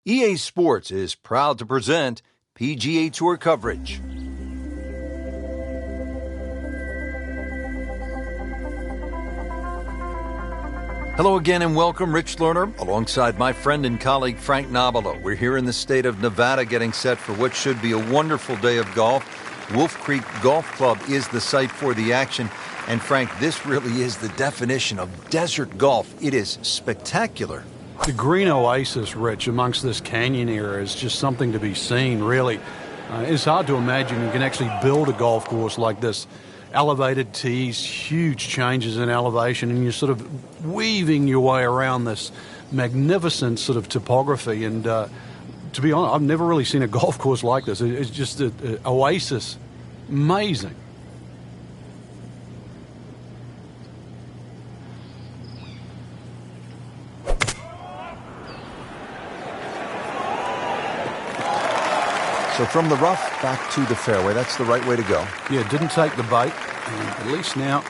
EA Sports is proud to present PGA Tour coverage. Hello again and welcome, Rich Lerner, alongside my friend and colleague Frank Nobilo. We're here in the state of Nevada getting set for what should be a wonderful day of golf. Wolf Creek Golf Club is the site for the action. And Frank, this really is the definition of desert golf. It is spectacular. The green oasis, Rich, amongst this canyon area is just something to be seen, really. It's hard to imagine you can actually build a golf course like this. Elevated tees, huge changes in elevation, and you're sort of weaving your way around this magnificent sort of topography. And to be honest, I've never really seen a golf course like this. It's just an oasis. Amazing. So from the rough back to the fairway, that's the right way to go. Yeah, didn't take the bait. And at least now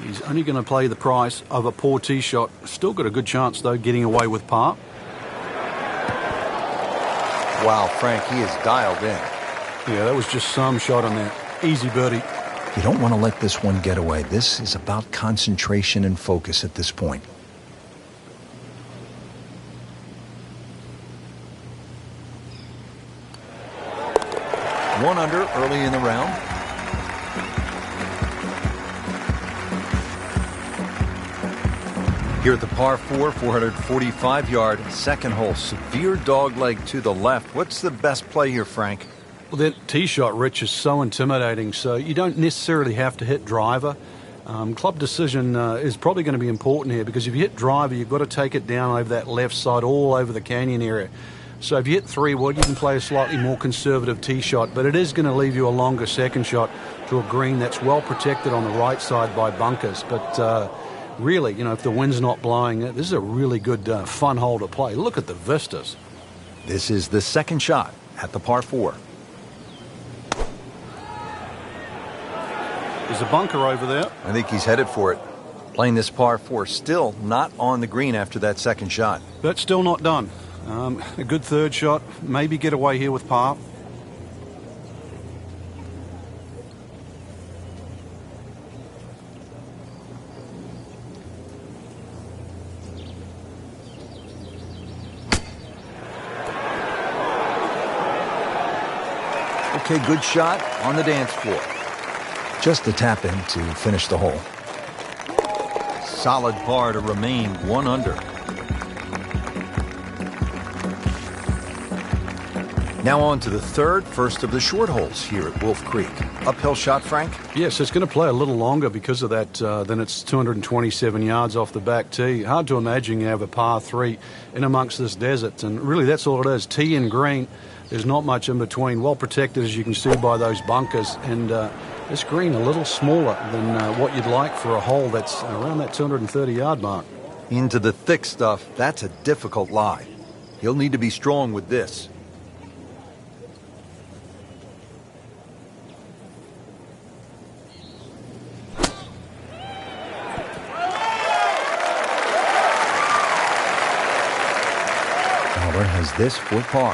he's only going to play the price of a poor tee shot. Still got a good chance, though, getting away with par. Wow, Frank, he is dialed in. Yeah, that was just some shot on that. Easy birdie. You don't want to let this one get away. This is about concentration and focus at this point. One under early in the round. Here at the par 4, 445-yard second hole. Severe dogleg to the left. What's the best play here, Frank? Well, that tee shot, Rich, is so intimidating, so you don't necessarily have to hit driver. Club decision is probably going to be important here because if you hit driver, you've got to take it down over that left side all over the canyon area. So if you hit 3-wood, you can play a slightly more conservative tee shot, but it is going to leave you a longer second shot to a green that's well protected on the right side by bunkers. But really, you know, if the wind's not blowing, this is a really good fun hole to play. Look at the vistas. This is the second shot at the par 4. There's a bunker over there. I think he's headed for it. Playing this par 4, still not on the green after that second shot. But still not done. A good third shot, maybe get away here with par. Okay, good shot on the dance floor. Just a tap in to finish the hole. Solid par to remain 1 under. Now on to the first of the short holes here at Wolf Creek. Uphill shot, Frank? Yes, it's going to play a little longer because of that. Then it's 227 yards off the back tee. Hard to imagine you have a par 3 in amongst this desert. And really, that's all it is. Tee and green. There's not much in between. Well protected, as you can see, by those bunkers. And this green a little smaller than what you'd like for a hole that's around that 230-yard mark. Into the thick stuff. That's a difficult lie. He'll need to be strong with this. Has this for par.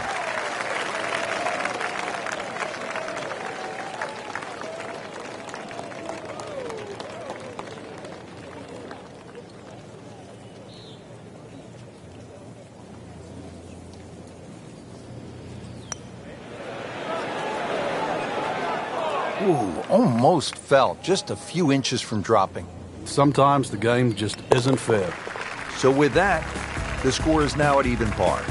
Ooh, almost fell, just a few inches from dropping. Sometimes the game just isn't fair. So with that, the score is now at even par.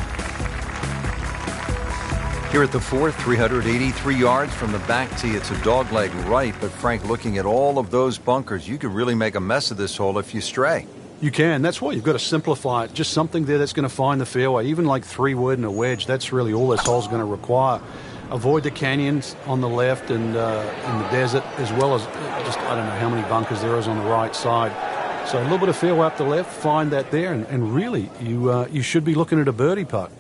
Here at the 4th, 383 yards from the back tee. It's a dogleg right, but Frank, looking at all of those bunkers, you could really make a mess of this hole if you stray. You can. That's why you've got to simplify it. Just something there that's going to find the fairway. Even like 3-wood and a wedge, that's really all this hole's going to require. Avoid the canyons on the left and in the desert, as well as just, I don't know how many bunkers there is on the right side. So a little bit of fairway up the left, find that there, and really, you should be looking at a birdie putt.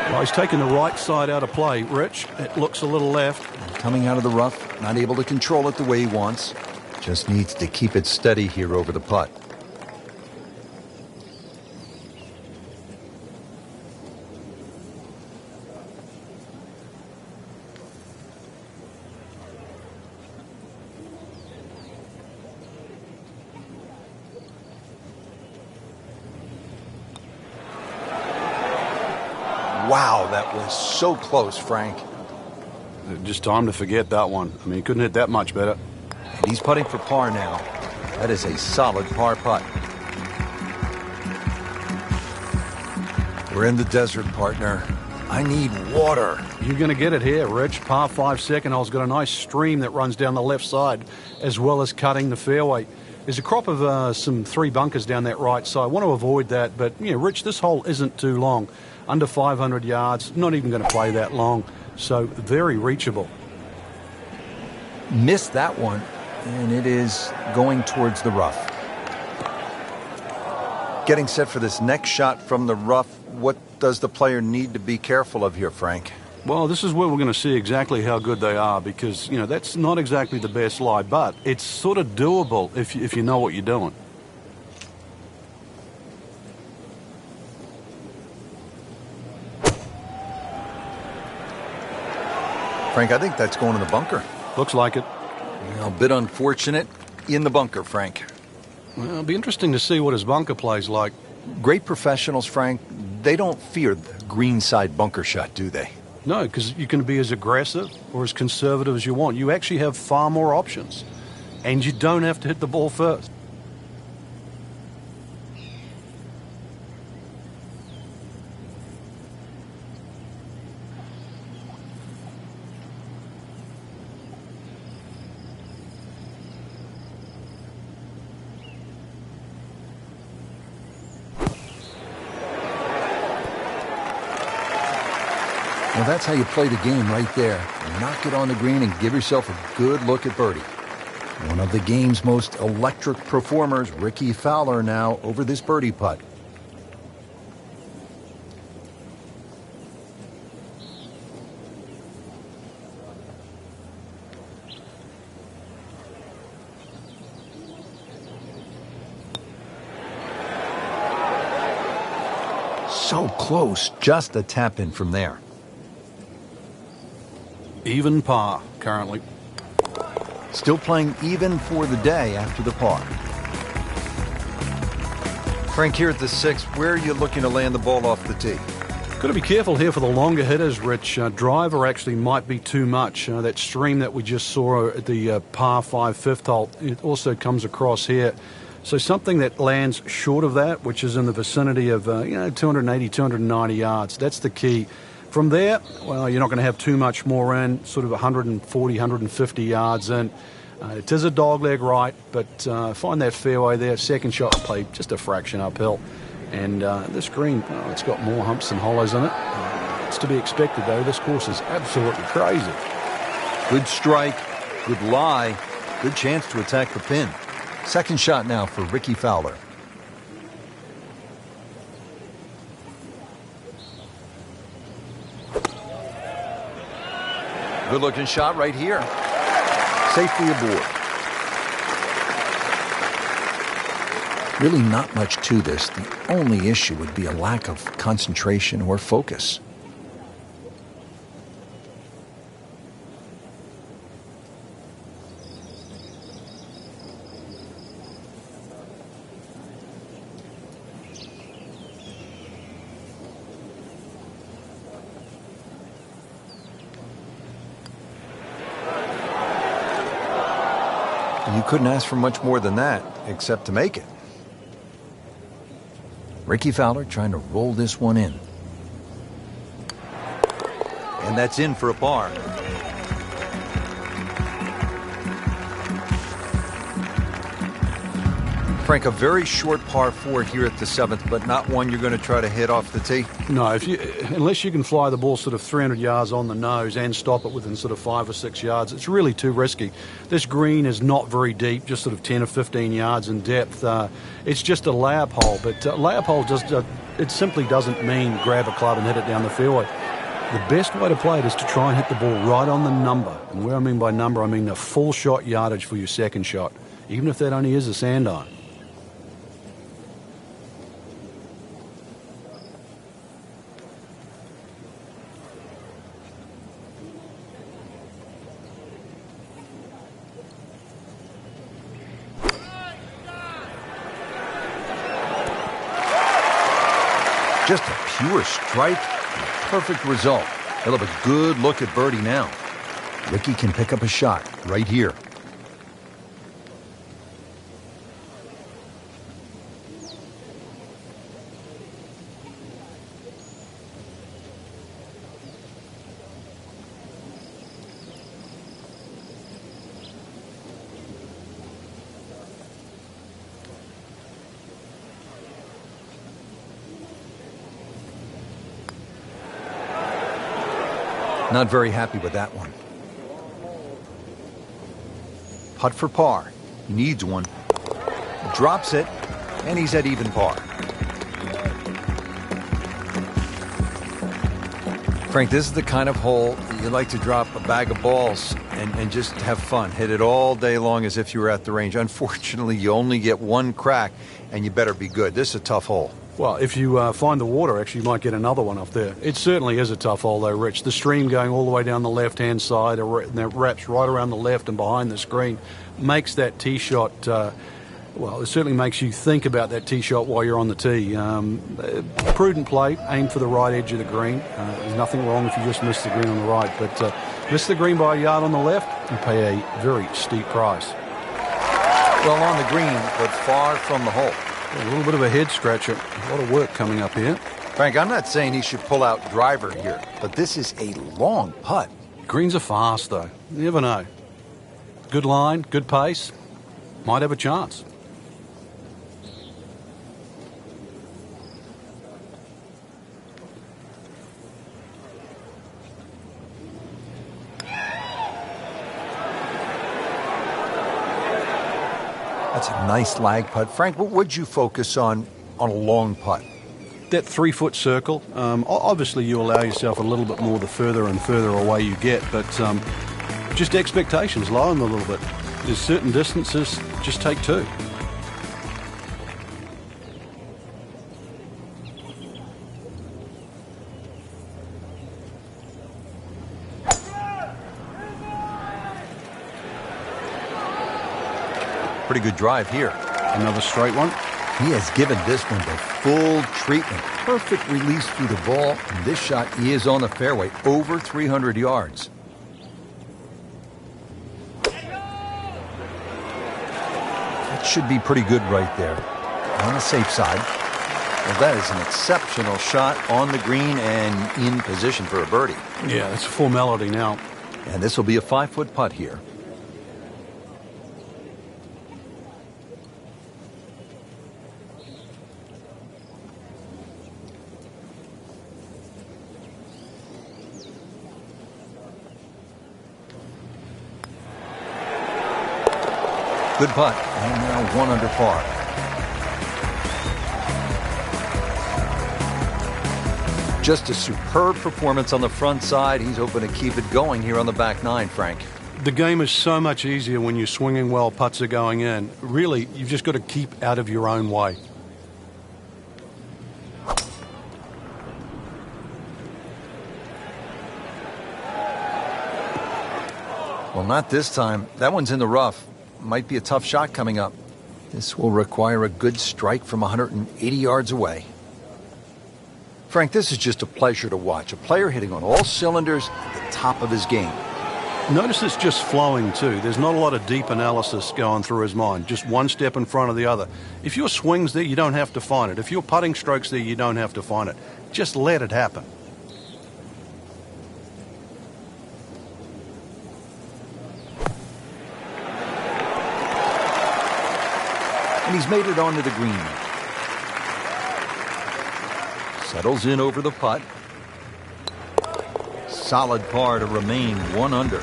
Well, he's taking the right side out of play, Rich. It looks a little left. Coming out of the rough, not able to control it the way he wants. Just needs to keep it steady here over the putt. Wow, that was so close, Frank. Just time to forget that one. I mean, he couldn't hit that much better. And he's putting for par now. That is a solid par putt. We're in the desert, partner. I need water. You're going to get it here, Rich. Par 5 second hole's got a nice stream that runs down the left side, as well as cutting the fairway. There's a crop of some 3 bunkers down that right side. I want to avoid that, but, Rich, this hole isn't too long. Under 500 yards, not even going to play that long, so very reachable. Missed that one, and it is going towards the rough. Getting set for this next shot from the rough. What does the player need to be careful of here, Frank? Well, this is where we're going to see exactly how good they are because, that's not exactly the best lie, but it's sort of doable if you know what you're doing. Frank, I think that's going in the bunker. Looks like it. A bit unfortunate in the bunker, Frank. Well, it'll be interesting to see what his bunker plays like. Great professionals, Frank, they don't fear the greenside bunker shot, do they? No, because you can be as aggressive or as conservative as you want. You actually have far more options. And you don't have to hit the ball first. Well, that's how you play the game right there. Knock it on the green and give yourself a good look at birdie. One of the game's most electric performers, Rickie Fowler, now over this birdie putt. So close, just a tap in from there. Even par, currently. Still playing even for the day after the par. Frank, here at the 6th, where are you looking to land the ball off the tee? Got to be careful here for the longer hitters, Rich. Driver actually might be too much. That stream that we just saw at the par 5 fifth hole, it also comes across here. So something that lands short of that, which is in the vicinity of 280, 290 yards. That's the key. From there, well, you're not going to have too much more in, sort of 140, 150 yards in. It is a dogleg right, but find that fairway there. Second shot play just a fraction uphill. And this green, it's got more humps and hollows in it. It's to be expected, though. This course is absolutely crazy. Good strike, good lie, good chance to attack the pin. Second shot now for Rickie Fowler. Good looking shot right here. Safely aboard. Really not much to this. The only issue would be a lack of concentration or focus. You couldn't ask for much more than that, except to make it. Rickie Fowler trying to roll this one in. And that's in for a par. Frank, a very short par 4 here at the 7th, but not one you're going to try to hit off the tee? No, unless you can fly the ball sort of 300 yards on the nose and stop it within sort of 5 or 6 yards, it's really too risky. This green is not very deep, just sort of 10 or 15 yards in depth. It's just a layup hole, but layup hole it simply doesn't mean grab a club and hit it down the fairway. The best way to play it is to try and hit the ball right on the number. And where I mean by number, I mean the full shot yardage for your second shot, even if that only is a sand iron. Just a pure strike, a Perfect result. He'll have a good look at birdie now. Rickie can pick up a shot right here. Not very happy with that one. Putt for par. He needs one. Drops it, and he's at even par. Frank, this is the kind of hole that you like to drop a bag of balls and just have fun. Hit it all day long as if you were at the range. Unfortunately, you only get one crack, and you better be good. This is a tough hole. Well, if you find the water, actually, you might get another one up there. It certainly is a tough hole, though, Rich. The stream going all the way down the left-hand side, and that wraps right around the left and behind the screen, makes that tee shot, well, it certainly makes you think about that tee shot while you're on the tee. Prudent play, aim for the right edge of the green. There's nothing wrong if you just miss the green on the right, but miss the green by a yard on the left, you pay a very steep price. Well, on the green, but far from the hole. A little bit of a head scratcher. A lot of work coming up here. Frank, I'm not saying he should pull out driver here, but this is a long putt. Greens are fast, though. You never know. Good line, good pace. Might have a chance. That's a nice lag putt. Frank, what would you focus on a long putt? That 3-foot circle. Obviously, you allow yourself a little bit more the further and further away you get, but just expectations, lower them a little bit. There's certain distances, just take two. Pretty good drive here. Another straight one. He has given this one the full treatment. Perfect release through the ball. And this shot is on the fairway, over 300 yards. That should be pretty good right there. On the safe side. Well, that is an exceptional shot on the green and in position for a birdie. Yeah, that's a formality now. And this will be a 5-foot putt here. Good putt, and now 1 under par. Just a superb performance on the front side. He's hoping to keep it going here on the back nine, Frank. The game is so much easier when you're swinging well, putts are going in. Really, you've just got to keep out of your own way. Well, not this time. That one's in the rough. Might be a tough shot coming up. This will require a good strike from 180 yards away. Frank, this is just a pleasure to watch. A player hitting on all cylinders at the top of his game. Notice it's just flowing too. There's not a lot of deep analysis going through his mind. Just one step in front of the other. If your swing's there, you don't have to find it. If your putting stroke's there, you don't have to find it. Just let it happen. And he's made it onto the green. Settles in over the putt. Solid par to remain 1 under.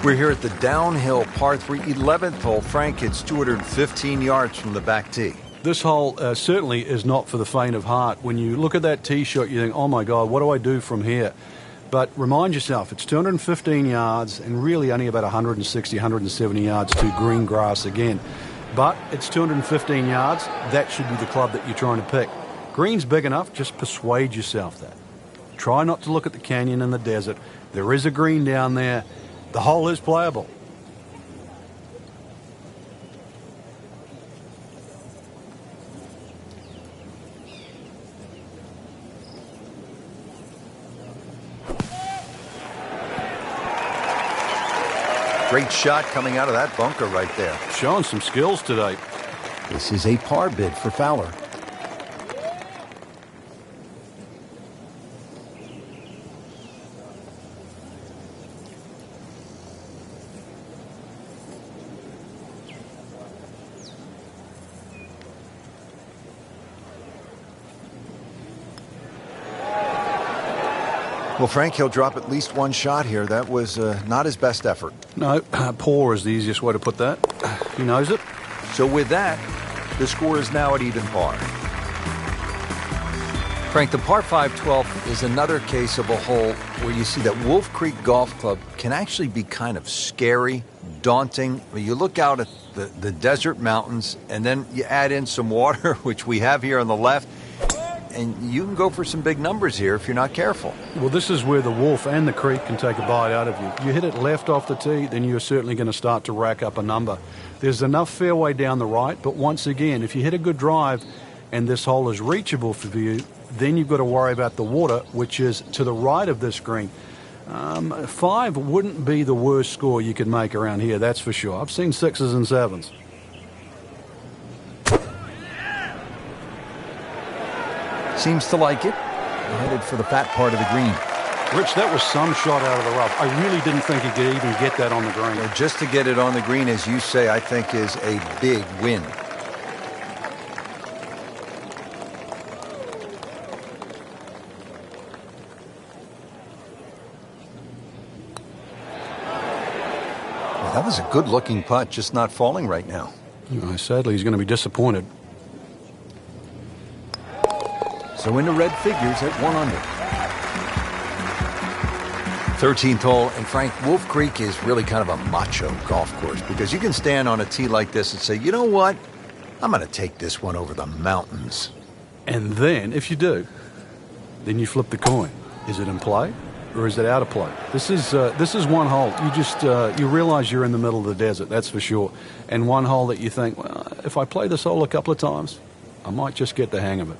We're here at the downhill par 3 11th hole. Frank, it's 215 yards from the back tee. This hole certainly is not for the faint of heart. When you look at that tee shot, you think, oh my God, what do I do from here? But remind yourself, it's 215 yards and really only about 160, 170 yards to green grass again. But it's 215 yards. That should be the club that you're trying to pick. Green's big enough, just persuade yourself that. Try not to look at the canyon and the desert. There is a green down there. The hole is playable. Great shot coming out of that bunker right there. Showing some skills today. This is a par bid for Fowler. Well, Frank, he'll drop at least one shot here. That was not his best effort. No, poor is the easiest way to put that. He knows it. So with that, the score is now at even par. Frank, the par 5 12th is another case of a hole where you see that Wolf Creek Golf Club can actually be kind of scary, daunting. You look out at the desert mountains, and then you add in some water, which we have here on the left, and you can go for some big numbers here if you're not careful. Well, this is where the Wolf and the Creek can take a bite out of you. You hit it left off the tee, then you're certainly going to start to rack up a number. There's enough fairway down the right, but once again, if you hit a good drive and this hole is reachable for you, then you've got to worry about the water, which is to the right of this green. 5 wouldn't be the worst score you could make around here, that's for sure. I've seen 6s and 7s. Seems to like it. Headed for the fat part of the green. Rich, that was some shot out of the rough. I really didn't think he could even get that on the green. Well, just to get it on the green, as you say, I think is a big win. Well, that was a good-looking putt, just not falling right now. Sadly, he's going to be disappointed. So into red figures at 1 under. 13th hole, and Frank, Wolf Creek is really kind of a macho golf course because you can stand on a tee like this and say, you know what, I'm going to take this one over the mountains. And then, if you do, then you flip the coin. Is it in play or is it out of play? This is one hole. You just you realize you're in the middle of the desert, that's for sure. And one hole that you think, well, if I play this hole a couple of times, I might just get the hang of it.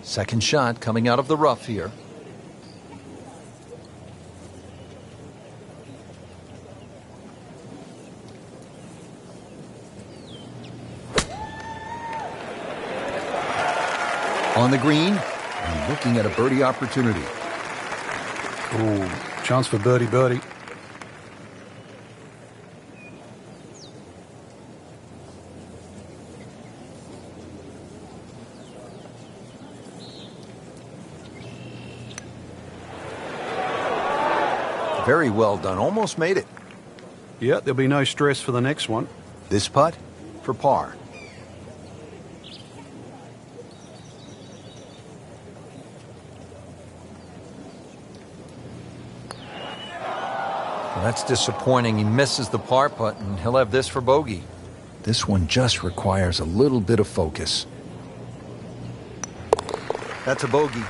Second shot coming out of the rough here. On the green, and looking at a birdie opportunity. Ooh, chance for birdie. Very well done. Almost made it. Yeah, there'll be no stress for the next one. This putt for par. Well, that's disappointing. He misses the par putt, and he'll have this for bogey. This one just requires a little bit of focus. That's a bogey.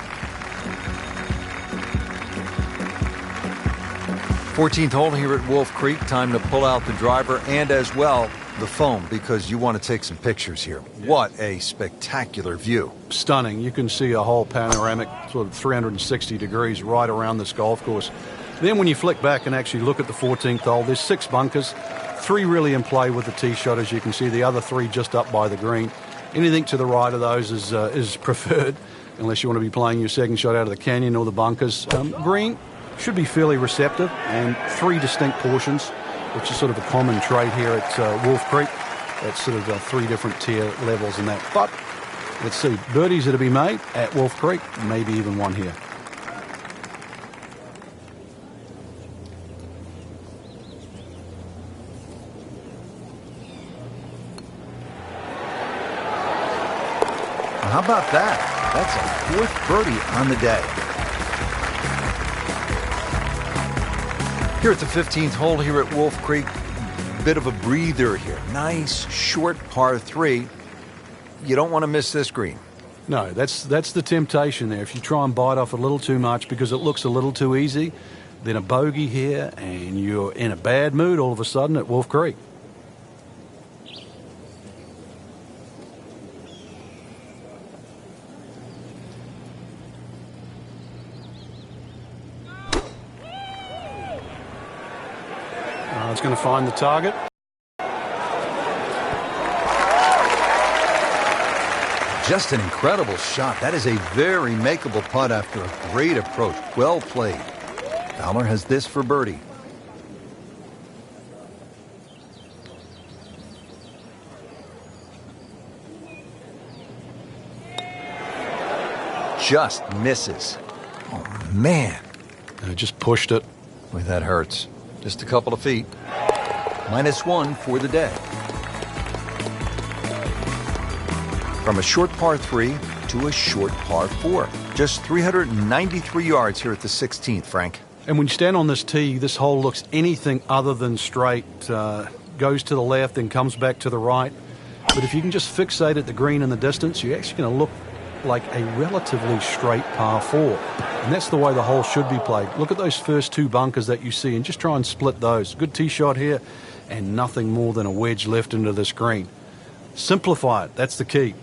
14th hole here at Wolf Creek. Time to pull out the driver and as well the phone because you want to take some pictures here. What a spectacular view. Stunning. You can see a whole panoramic sort of 360 degrees right around this golf course. Then when you flick back and actually look at the 14th hole, there's 6 bunkers, 3 really in play with the tee shot, as you can see, the other 3 just up by the green. Anything to the right of those is preferred, unless you want to be playing your second shot out of the canyon or the bunkers. Green should be fairly receptive, and 3 distinct portions, which is sort of a common trait here at Wolf Creek. That's sort of 3 different tier levels in that. But let's see, birdies that to be made at Wolf Creek, maybe even one here. How about that? That's a 4th birdie on the day. Here at the 15th hole here at Wolf Creek, bit of a breather here. Nice, short par 3. You don't want to miss this green. No, that's the temptation there. If you try and bite off a little too much because it looks a little too easy, then a bogey here and you're in a bad mood all of a sudden at Wolf Creek. It's going to find the target. Just an incredible shot. That is a very makeable putt after a great approach. Well played. Fowler has this for birdie. Just misses. Oh, man. Just pushed it. Boy, that hurts. Just a couple of feet. -1 for the day. From a short par 3 to a short par 4. Just 393 yards here at the 16th, Frank. And when you stand on this tee, this hole looks anything other than straight. Goes to the left and comes back to the right. But if you can just fixate at the green in the distance, you're actually going to look like a relatively straight par 4. And that's the way the hole should be played. Look at those first 2 bunkers that you see and just try and split those. Good tee shot here and nothing more than a wedge left into this green. Simplify it. That's the key.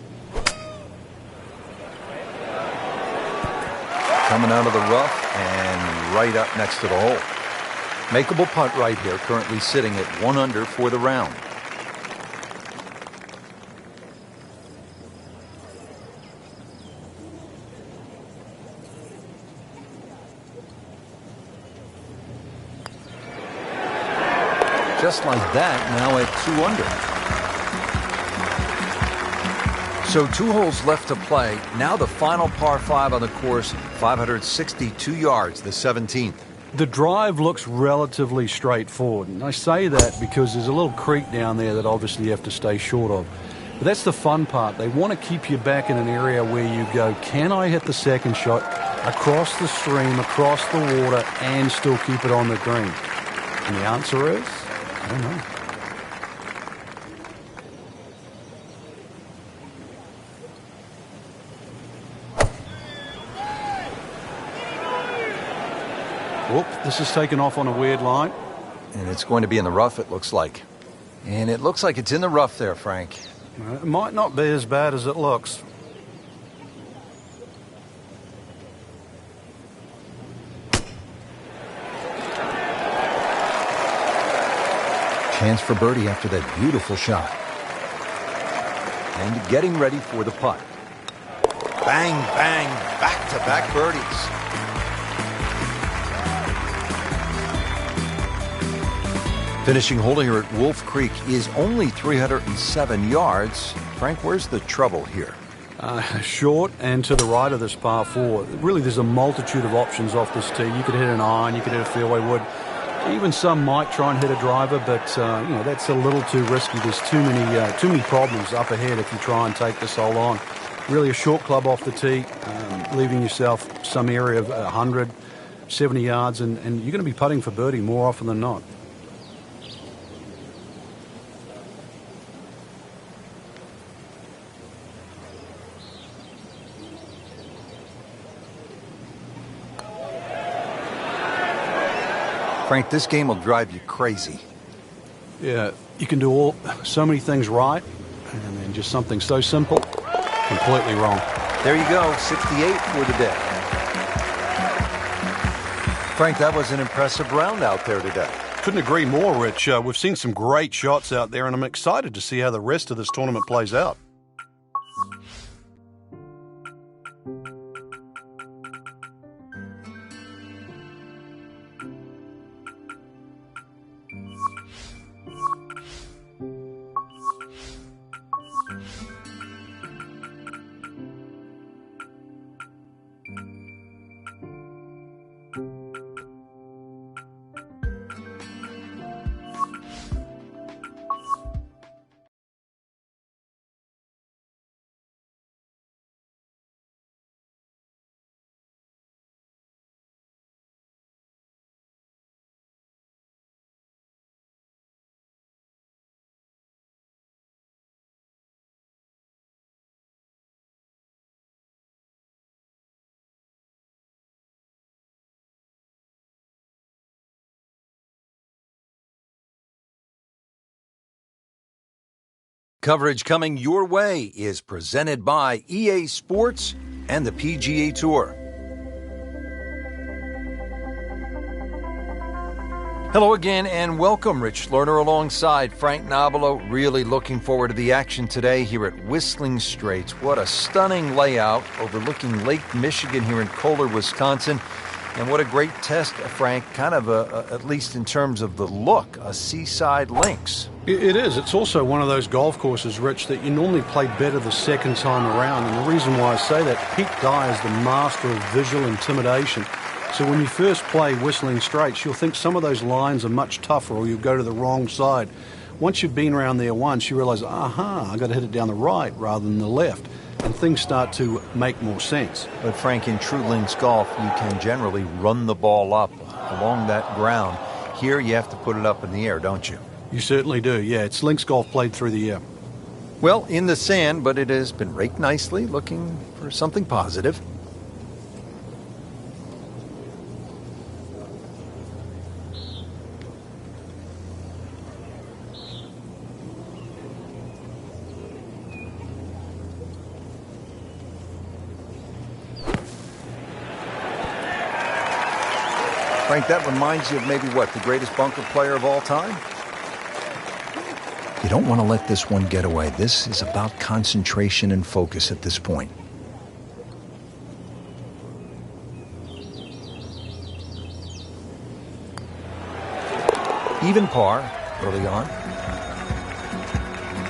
Coming out of the rough and right up next to the hole. Makeable putt right here, currently sitting at 1 under for the round. Just like that, now at 2 under. So 2 holes left to play. Now the final par 5 on the course, 562 yards, the 17th. The drive looks relatively straightforward. And I say that because there's a little creek down there that obviously you have to stay short of. But that's the fun part. They want to keep you back in an area where you go, can I hit the second shot across the stream, across the water, and still keep it on the green? And the answer is, I don't know. Whoop, this is taken off on a weird line. And it's going to be in the rough, it looks like. And it looks like it's in the rough there, Frank. It might not be as bad as it looks. Chance for birdie after that beautiful shot. And getting ready for the putt. Bang, bang, back-to-back birdies. Finishing hole here at Wolf Creek is only 307 yards. Frank, where's the trouble here? Short and to the right of this par 4. Really, there's a multitude of options off this tee. You could hit an iron, you could hit a fairway wood. Even some might try and hit a driver, but that's a little too risky. There's too many problems up ahead if you try and take this hole on. Really, a short club off the tee, leaving yourself some area of 100, 70 yards, and you're going to be putting for birdie more often than not. Frank, this game will drive you crazy. Yeah, you can do so many things right, and then just something so simple, completely wrong. There you go, 68 for the day. Frank, that was an impressive round out there today. Couldn't agree more, Rich. We've seen some great shots out there, and I'm excited to see how the rest of this tournament plays out. Coverage coming your way is presented by EA Sports and the PGA Tour. Hello again and welcome. Rich Lerner alongside Frank Nobilo. Really looking forward to the action today here at Whistling Straits. What a stunning layout overlooking Lake Michigan here in Kohler, Wisconsin. And what a great test, Frank, kind of at least in terms of the look, a seaside links. It is. It's also one of those golf courses, Rich, that you normally play better the second time around. And the reason why I say that, Pete Dye is the master of visual intimidation. So when you first play Whistling Straits, you'll think some of those lines are much tougher or you'll go to the wrong side. Once you've been around there once, you realize, I got to hit it down the right rather than the left. And things start to make more sense. But Frank, in true links golf, you can generally run the ball up along that ground. Here you have to put it up in the air, don't you? You certainly do, yeah. It's links golf played through the air. Well, in the sand, but it has been raked nicely, looking for something positive. Frank, that reminds you of maybe what, the greatest bunker player of all time? You don't want to let this one get away. This is about concentration and focus at this point. Even par early on.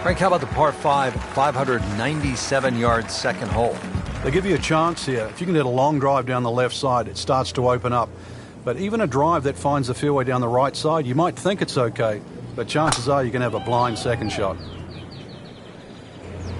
Frank, how about the par 5, 597-yard second hole? They give you a chance here. If you can hit a long drive down the left side, it starts to open up. But even a drive that finds the fairway down the right side, you might think it's okay, but chances are you can have a blind second shot.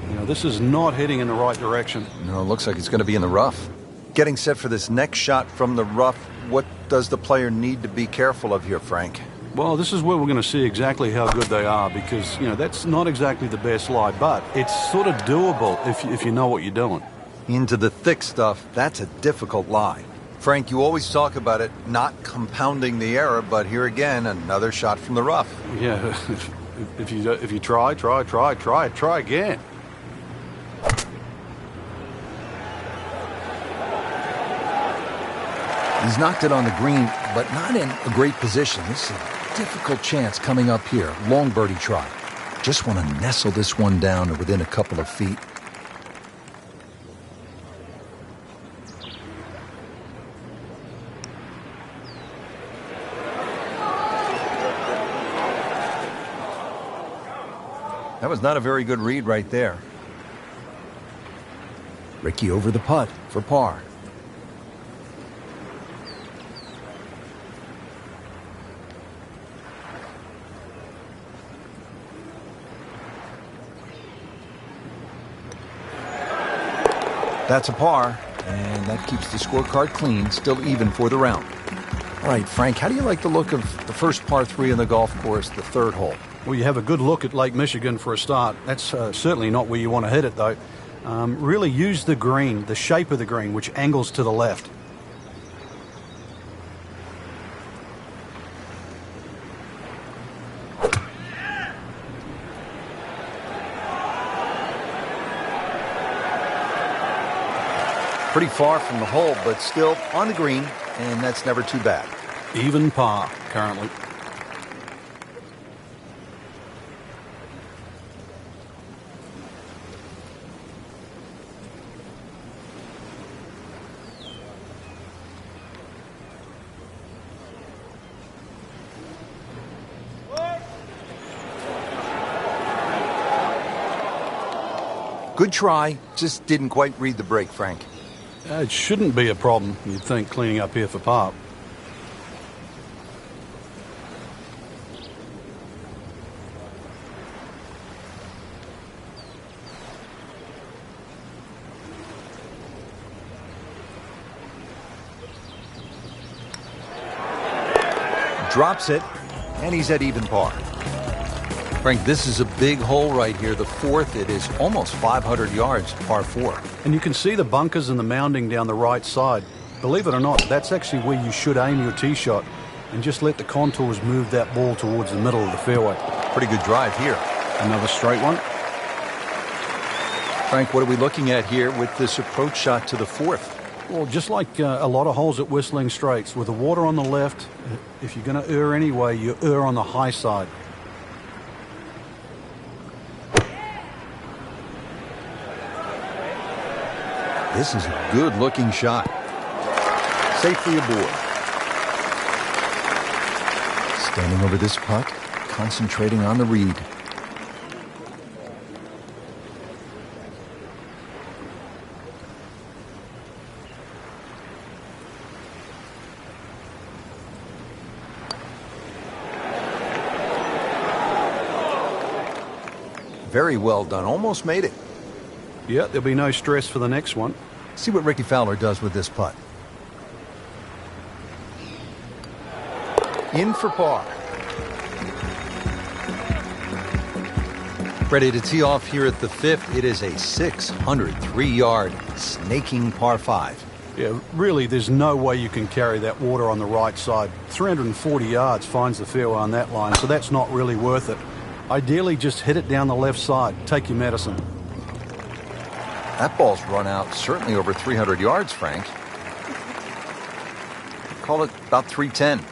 You know, this is not heading in the right direction. No, it looks like it's going to be in the rough. Getting set for this next shot from the rough, what does the player need to be careful of here, Frank? Well, this is where we're going to see exactly how good they are because, you know, that's not exactly the best lie, but it's sort of doable if you know what you're doing. Into the thick stuff, that's a difficult lie. Frank, you always talk about it not compounding the error, but here again, another shot from the rough. Yeah, if you try again. He's knocked it on the green, but not in a great position. This is a difficult chance coming up here. Long birdie try. Just want to nestle this one down to within a couple of feet. That was not a very good read right there. Ricky over the putt for par. That's a par, and that keeps the scorecard clean, still even for the round. All right, Frank, how do you like the look of the first par 3 in the golf course, the third hole? Well, you have a good look at Lake Michigan for a start. That's certainly not where you want to hit it, though. Really use the green, the shape of the green, which angles to the left. Pretty far from the hole, but still on the green, and that's never too bad. Even par, currently. Good try, just didn't quite read the break, Frank. It shouldn't be a problem, you'd think, cleaning up here for par. Drops it, and he's at even par. Frank, this is a big hole right here. The fourth, it is almost 500 yards, par 4. And you can see the bunkers and the mounding down the right side. Believe it or not, that's actually where you should aim your tee shot and just let the contours move that ball towards the middle of the fairway. Pretty good drive here. Another straight one. Frank, what are we looking at here with this approach shot to the fourth? Well, just like a lot of holes at Whistling Straits, with the water on the left, if you're going to err anyway, you err on the high side. This is a good-looking shot. Safely aboard. Standing over this putt, concentrating on the read. Very well done. Almost made it. Yeah, there'll be no stress for the next one. See what Rickie Fowler does with this putt. In for par. Ready to tee off here at the 5th. It is a 603-yard snaking par 5. Yeah, really, there's no way you can carry that water on the right side. 340 yards finds the fairway on that line, so that's not really worth it. Ideally, just hit it down the left side. Take your medicine. That ball's run out certainly over 300 yards, Frank. Call it about 310.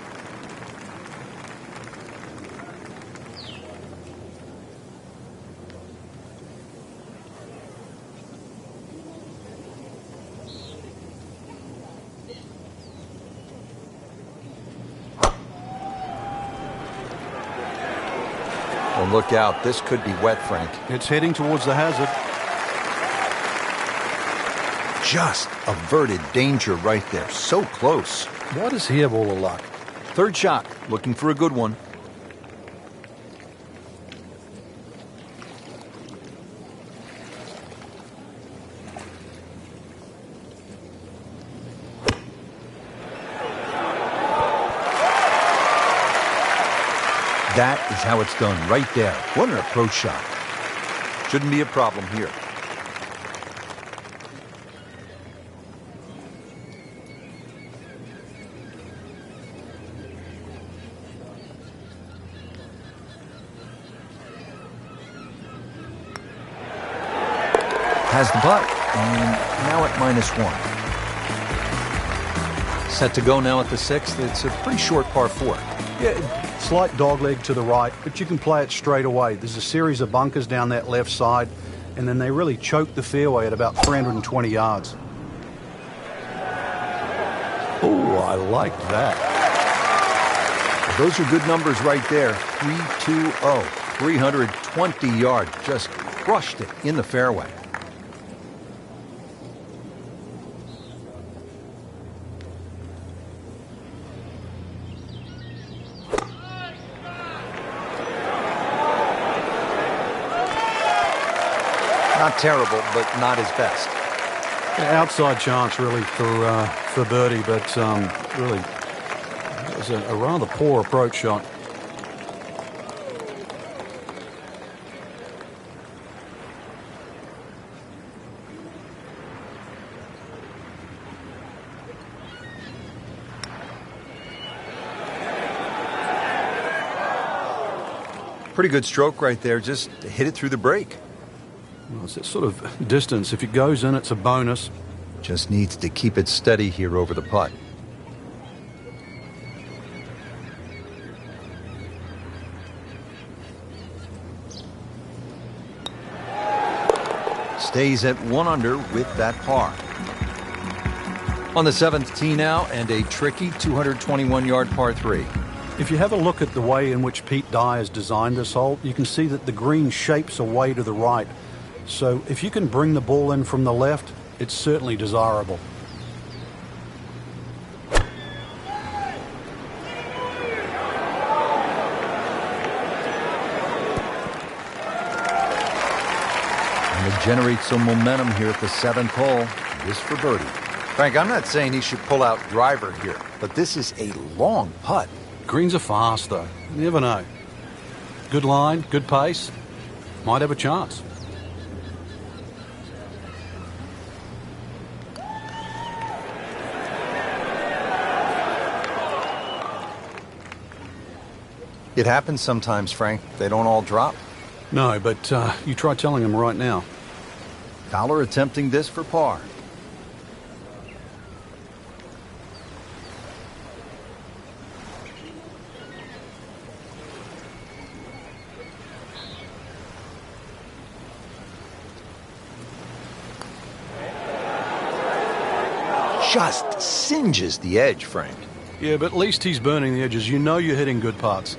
Well, look out. This could be wet, Frank. It's heading towards the hazard. Just averted danger right there. So close. Why does he have all the luck? Third shot. Looking for a good one. That is how it's done right there. What an approach shot. Shouldn't be a problem here. Has the putt, and now at -1. Set to go now at the 6th. It's a pretty short par 4. Yeah, slight dogleg to the right, but you can play it straight away. There's a series of bunkers down that left side, and then they really choke the fairway at about 320 yards. Oh, I like that. Those are good numbers right there. 320, 320 yards. Just crushed it in the fairway. Not terrible, but not his best. Yeah, outside chance, really, for birdie, but really, it was a rather poor approach shot. Pretty good stroke right there. Just hit it through the break. Well, it's that sort of distance. If it goes in, it's a bonus. Just needs to keep it steady here over the putt. Stays at 1 under with that par. On the 7th tee now, and a tricky 221-yard par 3. If you have a look at the way in which Pete Dye has designed this hole, you can see that the green shapes away to the right. So if you can bring the ball in from the left, it's certainly desirable. And to generate some momentum here at the 7th hole, this for birdie. Frank, I'm not saying he should pull out driver here, but this is a long putt. Greens are fast, though. You never know. Good line, good pace. Might have a chance. It happens sometimes, Frank. They don't all drop. No, but you try telling him right now. Fowler attempting this for par. just singes the edge, Frank. Yeah, but at least he's burning the edges. You know you're hitting good putts.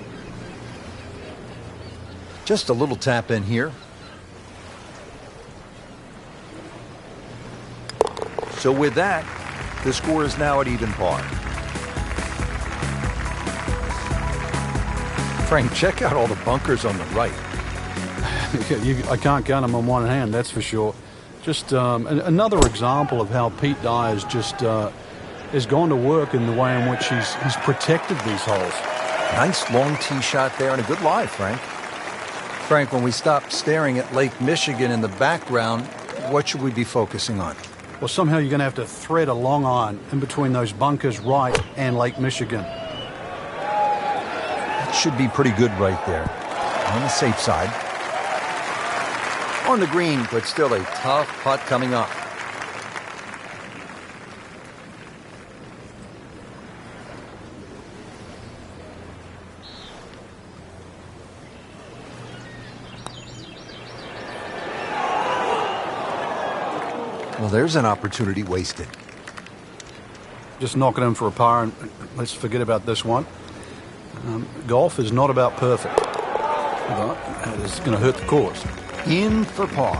Just a little tap in here. So with that, the score is now at even par. Frank, check out all the bunkers on the right. I can't count them on one hand, that's for sure. Just another example of how Pete Dye has gone to work in the way in which he's protected these holes. Nice long tee shot there and a good lie, Frank. Frank, when we stop staring at Lake Michigan in the background, what should we be focusing on? Well, somehow you're going to have to thread a long iron in between those bunkers right and Lake Michigan. That should be pretty good right there. On the safe side. On the green, but still a tough putt coming up. Well, there's an opportunity wasted. Just knocking in for a par, and let's forget about this one. Golf is not about perfect. But it is going to hurt the course. In for par.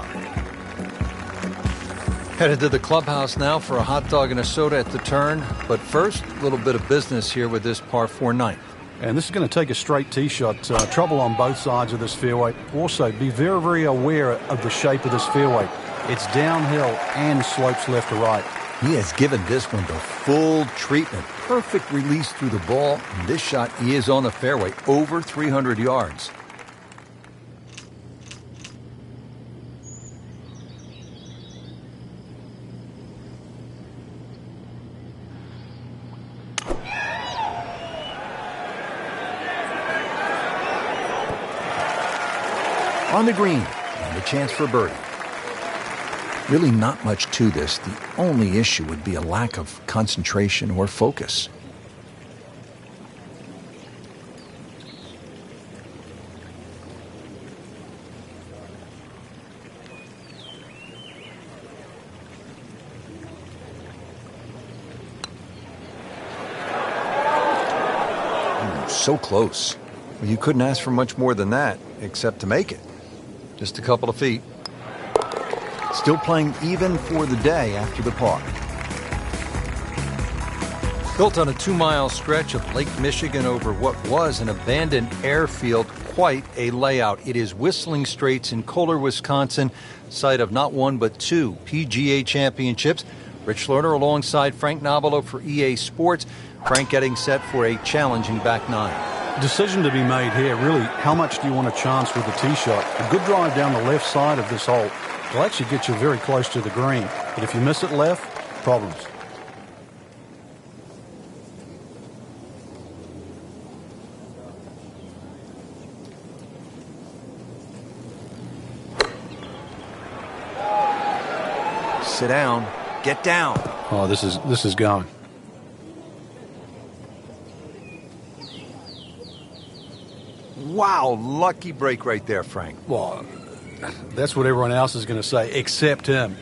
Headed to the clubhouse now for a hot dog and a soda at the turn. But first, a little bit of business here with this par 4 ninth. And this is going to take a straight tee shot. Trouble on both sides of this fairway. Also, be very, very aware of the shape of this fairway. It's downhill and slopes left to right. He has given this one the full treatment. Perfect release through the ball. And this shot is on the fairway, over 300 yards. On the green, and a chance for birdie. Really not much to this. The only issue would be a lack of concentration or focus. Ooh, so close. Well, you couldn't ask for much more than that, except to make it. Just a couple of feet. Still playing even for the day after the par. Built on a 2-mile stretch of Lake Michigan over what was an abandoned airfield, quite a layout. It is Whistling Straits in Kohler, Wisconsin, site of not one but 2 PGA championships. Rich Lerner alongside Frank Nobilo for EA Sports. Frank getting set for a challenging back 9. Decision to be made here, really, how much do you want a chance with the tee shot? A good drive down the left side of this hole will actually get you very close to the green. But if you miss it left, problems. Sit down. Get down. Oh, this is going. Wow, lucky break right there, Frank. Well, that's what everyone else is going to say, except him.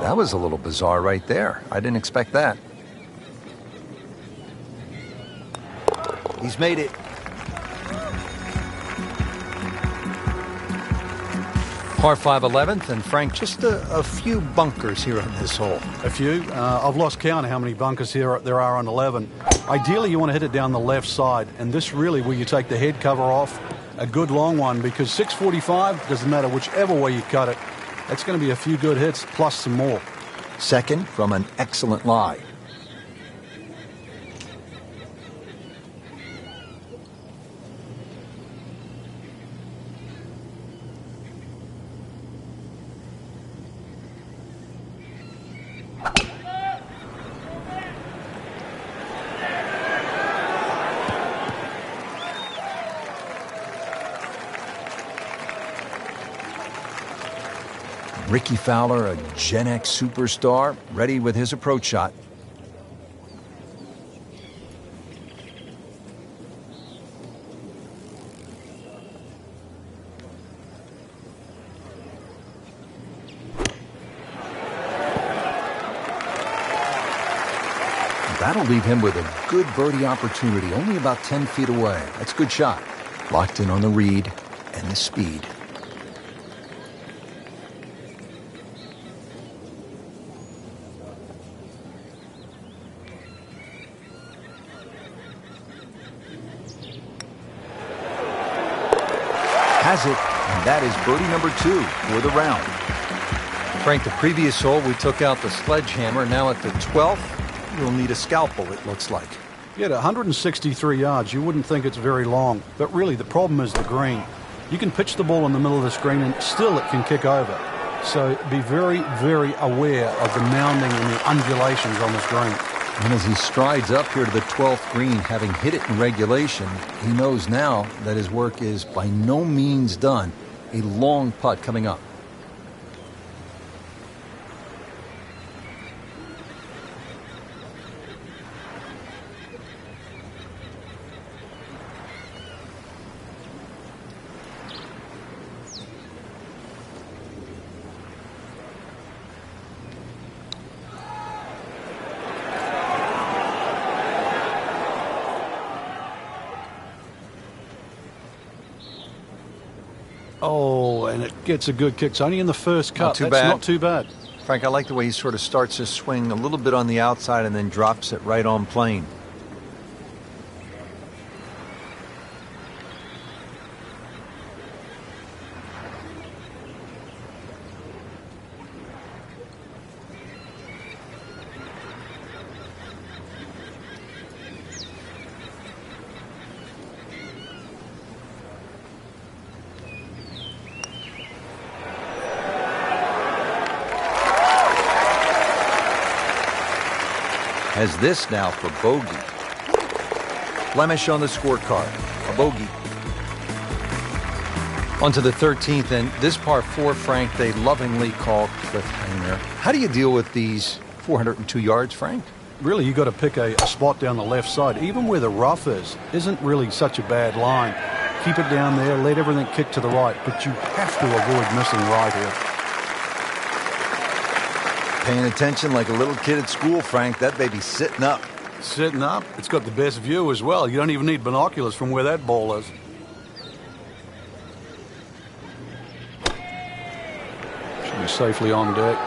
That was a little bizarre right there. I didn't expect that. He's made it. Par 5 11th, and Frank, just a few bunkers here on this hole. A few. I've lost count of how many bunkers here there are on 11. Ideally, you want to hit it down the left side, and this really where you take the head cover off, a good long one, because 645, doesn't matter whichever way you cut it, that's going to be a few good hits plus some more. Second from an excellent lie. Ricky Fowler, a Gen X superstar, ready with his approach shot. That'll leave him with a good birdie opportunity, only about 10 feet away. That's a good shot. Locked in on the read and the speed. Has it, and that is birdie number 2 for the round. Frank, the previous hole we took out the sledgehammer. Now at the 12th, you'll need a scalpel, it looks like. Yeah, at 163 yards, you wouldn't think it's very long. But really, the problem is the green. You can pitch the ball in the middle of this green, and still it can kick over. So be very, very aware of the mounding and the undulations on this green. And as he strides up here to the 12th green, having hit it in regulation, he knows now that his work is by no means done. A long putt coming up. Oh, and it gets a good kick. It's only in the first cut. Not too That's bad. not too bad. Frank, I like the way he sort of starts his swing a little bit on the outside and then drops it right on plane. Has this now for bogey. Blemish on the scorecard. A bogey. On to the 13th, and this par 4, Frank, they lovingly call cliffhanger. How do you deal with these 402 yards, Frank? Really, you got to pick a spot down the left side. Even where the rough isn't really such a bad line. Keep it down there, let everything kick to the right, but you have to avoid missing right here. Paying attention like a little kid at school, Frank. That baby's sitting up. Sitting up, it's got the best view as well. You don't even need binoculars from where that ball is. Should be safely on deck.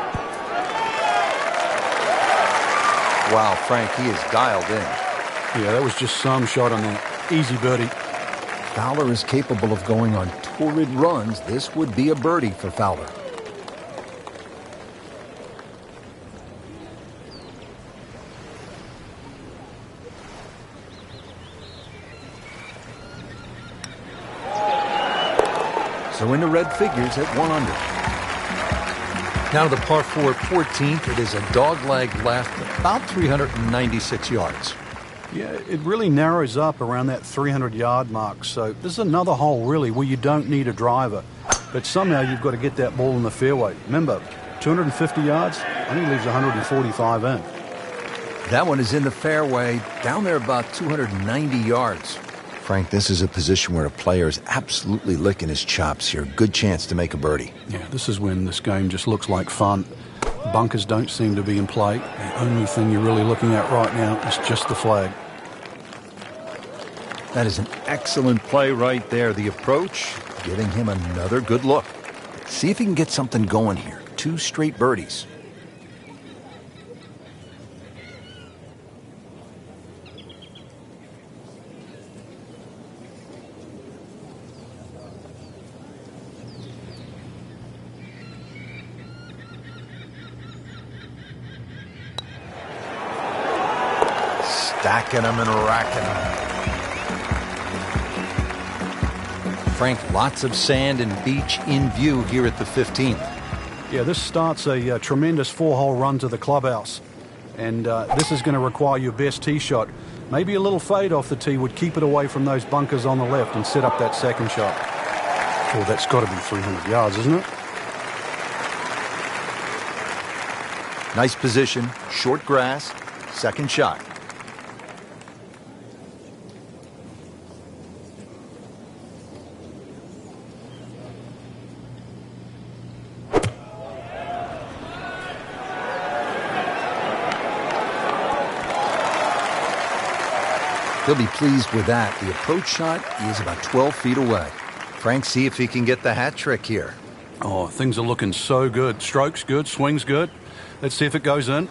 Wow, Frank, he is dialed in. Yeah, that was just some shot on that. Easy birdie. Fowler is capable of going on torrid runs. This would be a birdie for Fowler. So into red figures at 1 under. Now to the par 4 14th. It is a dogleg left, about 396 yards. Yeah, it really narrows up around that 300-yard mark. So this is another hole, really, where you don't need a driver. But somehow you've got to get that ball in the fairway. Remember, 250 yards, only leaves 145 in. That one is in the fairway, down there about 290 yards. Frank, this is a position where a player is absolutely licking his chops here. Good chance to make a birdie. Yeah, this is when this game just looks like fun. Bunkers don't seem to be in play. The only thing you're really looking at right now is just the flag. That is an excellent play right there. The approach, giving him another good look. See if he can get something going here. 2 straight birdies. Stacking them and racking them. Frank, lots of sand and beach in view here at the 15th. Yeah, this starts a tremendous 4-hole run to the clubhouse. And this is going to require your best tee shot. Maybe a little fade off the tee would keep it away from those bunkers on the left and set up that second shot. Oh, that's got to be 300 yards, isn't it? Nice position, short grass, second shot. He'll be pleased with that. The approach shot is about 12 feet away. Frank, see if he can get the hat trick here. Oh, things are looking so good. Strokes good, swings good. Let's see if it goes in.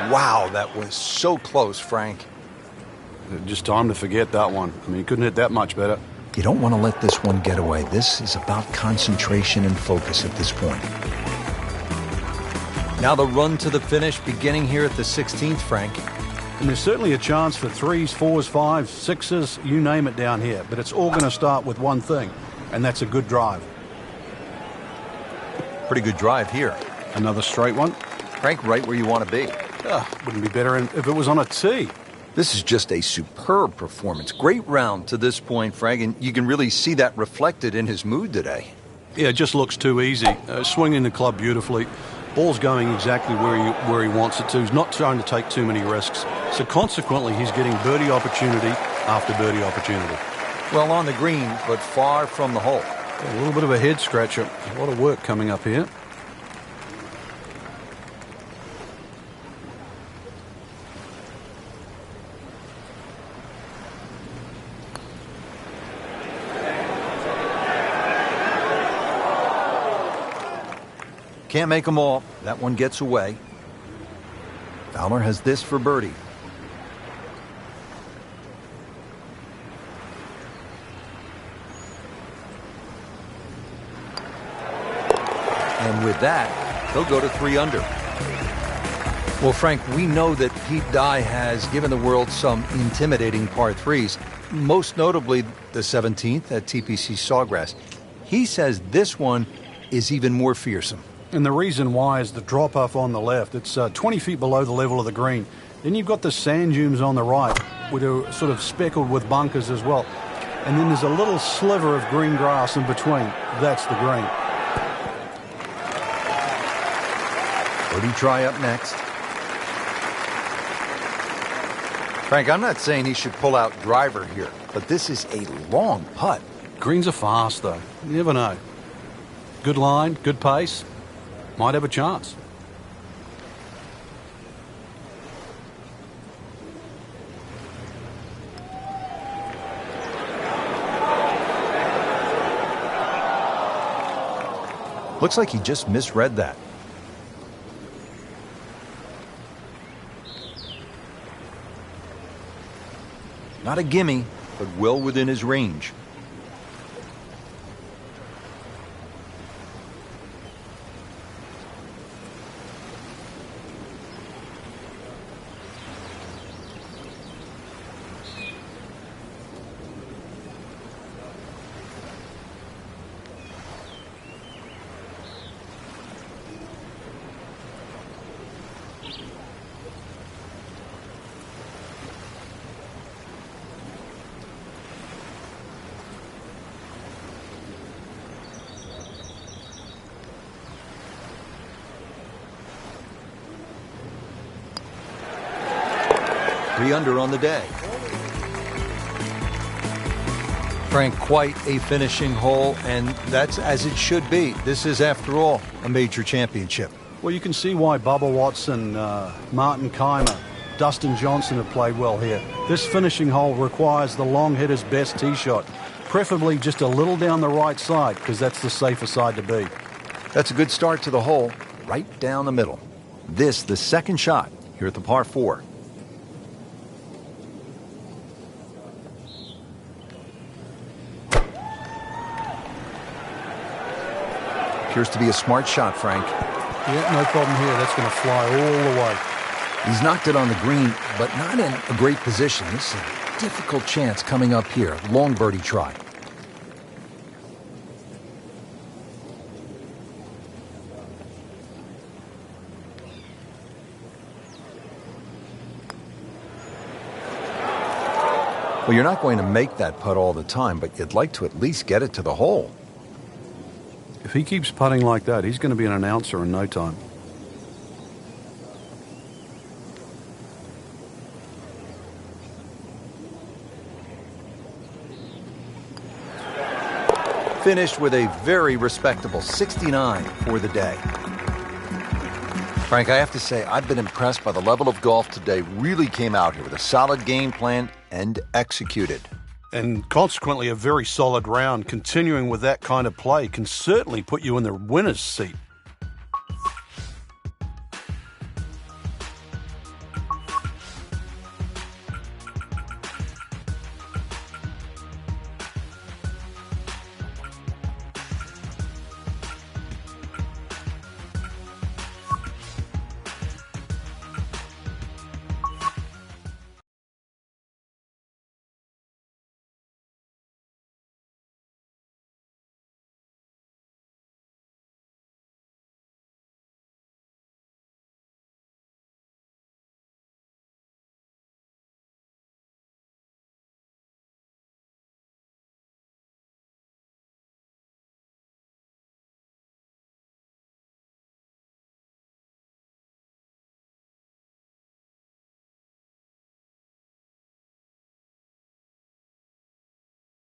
Wow, that was so close, Frank. Just time to forget that one. I mean, he couldn't hit that much better. You don't want to let this one get away. This is about concentration and focus at this point. Now the run to the finish beginning here at the 16th, Frank. And there's certainly a chance for 3s, 4s, 5s, 6s, you name it down here. But it's all going to start with one thing, and that's a good drive. Pretty good drive here. Another straight one. Frank, right where you want to be. Wouldn't be better if it was on a tee. This is just a superb performance. Great round to this point, Frank, and you can really see that reflected in his mood today. Yeah, it just looks too easy. Swinging the club beautifully. Ball's going exactly where he wants it to. He's not trying to take too many risks. So consequently, he's getting birdie opportunity after birdie opportunity. Well on the green, but far from the hole. A little bit of a head scratcher. A lot of work coming up here. Can't make them all. That one gets away. Fowler has this for birdie. And with that, he'll go to 3 under. Well, Frank, we know that Pete Dye has given the world some intimidating par 3s, most notably the 17th at TPC Sawgrass. He says this one is even more fearsome. And the reason why is the drop-off on the left. It's 20 feet below the level of the green. Then you've got the sand dunes on the right, which are sort of speckled with bunkers as well. And then there's a little sliver of green grass in between. That's the green. Birdie try up next. Frank, I'm not saying he should pull out driver here, but this is a long putt. Greens are fast, though. You never know. Good line, good pace. Might have a chance. Looks like he just misread that. Not a gimme, but well within his range. Three under on the day. Frank, quite a finishing hole, and that's as it should be. This is, after all, a major championship. Well, you can see why Bubba Watson, Martin Keimer, Dustin Johnson have played well here. This finishing hole requires the long hitter's best tee shot, preferably just a little down the right side, because that's the safer side to be. That's a good start to the hole, right down the middle. This, the second shot here at the par 4. Appears to be a smart shot, Frank. Yeah, no problem here. That's going to fly all the way. He's knocked it on the green, but not in a great position. This is a difficult chance coming up here. Long birdie try. Well, you're not going to make that putt all the time, but you'd like to at least get it to the hole. If he keeps putting like that, he's going to be an announcer in no time. Finished with a very respectable 69 for the day. Frank, I have to say, I've been impressed by the level of golf today. Really came out here with a solid game plan and executed. And consequently, a very solid round. Continuing with that kind of play can certainly put you in the winner's seat.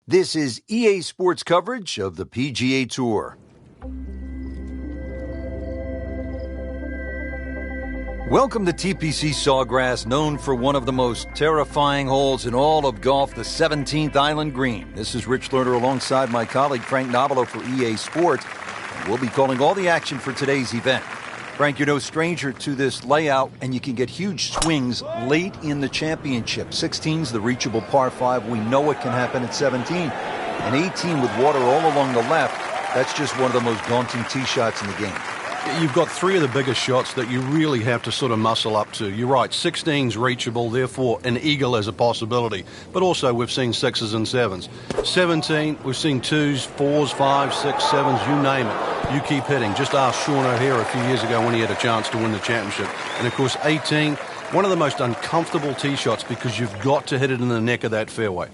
This is EA Sports coverage of the PGA Tour. Welcome to TPC Sawgrass, known for one of the most terrifying holes in all of golf, the 17th Island Green. This is Rich Lerner alongside my colleague Frank Nobilo for EA Sports. And we'll be calling all the action for today's event. Frank, you're no stranger to this layout, and you can get huge swings late in the championship. 16's the reachable par 5. We know it can happen at 17. And 18 with water all along the left, that's just one of the most daunting tee shots in the game. You've got three of the biggest shots that you really have to sort of muscle up to. You're right, 16's reachable, therefore an eagle is a possibility. But also we've seen 6s and 7s. 17, we've seen 2s, 4s, 5s, 6s, 7s, you name it. You keep hitting. Just ask Sean O'Hare a few years ago when he had a chance to win the championship. And of course 18, one of the most uncomfortable tee shots because you've got to hit it in the neck of that fairway.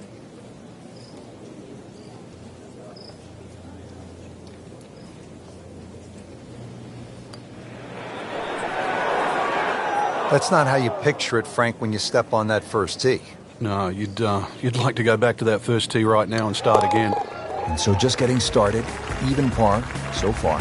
That's not how you picture it, Frank, when you step on that first tee. No, you'd like to go back to that first tee right now and start again. And so just getting started, even par so far.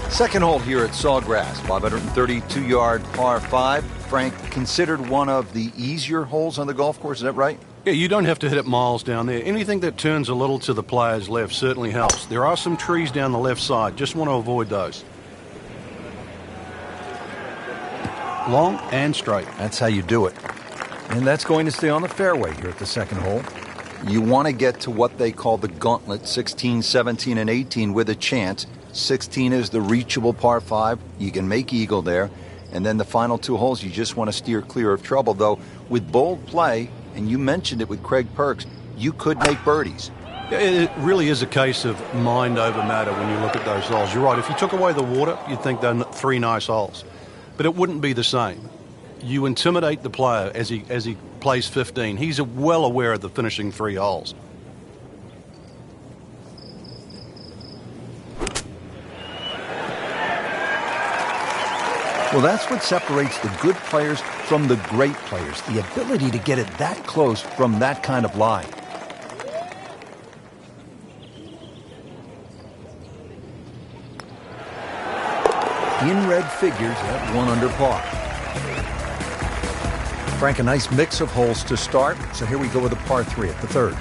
Second hole here at Sawgrass, 532-yard par 5. Frank, considered one of the easier holes on the golf course, is that right? Yeah, you don't have to hit it miles down there. Anything that turns a little to the player's left certainly helps. There are some trees down the left side. Just want to avoid those. Long and straight. That's how you do it. And that's going to stay on the fairway here at the second hole. You want to get to what they call the gauntlet, 16, 17, and 18 with a chance. 16 is the reachable par 5. You can make eagle there. And then the final two holes, you just want to steer clear of trouble. Though, with bold play, and you mentioned it with Craig Perks, you could make birdies. It really is a case of mind over matter when you look at those holes. You're right. If you took away the water, you'd think they're three nice holes. But it wouldn't be the same. You intimidate the player as he plays 15. He's well aware of the finishing three holes. Well, that's what separates the good players from the great players, the ability to get it that close from that kind of lie. In red figures at 1 under par. Frank, a nice mix of holes to start. So here we go with a par 3 at the third.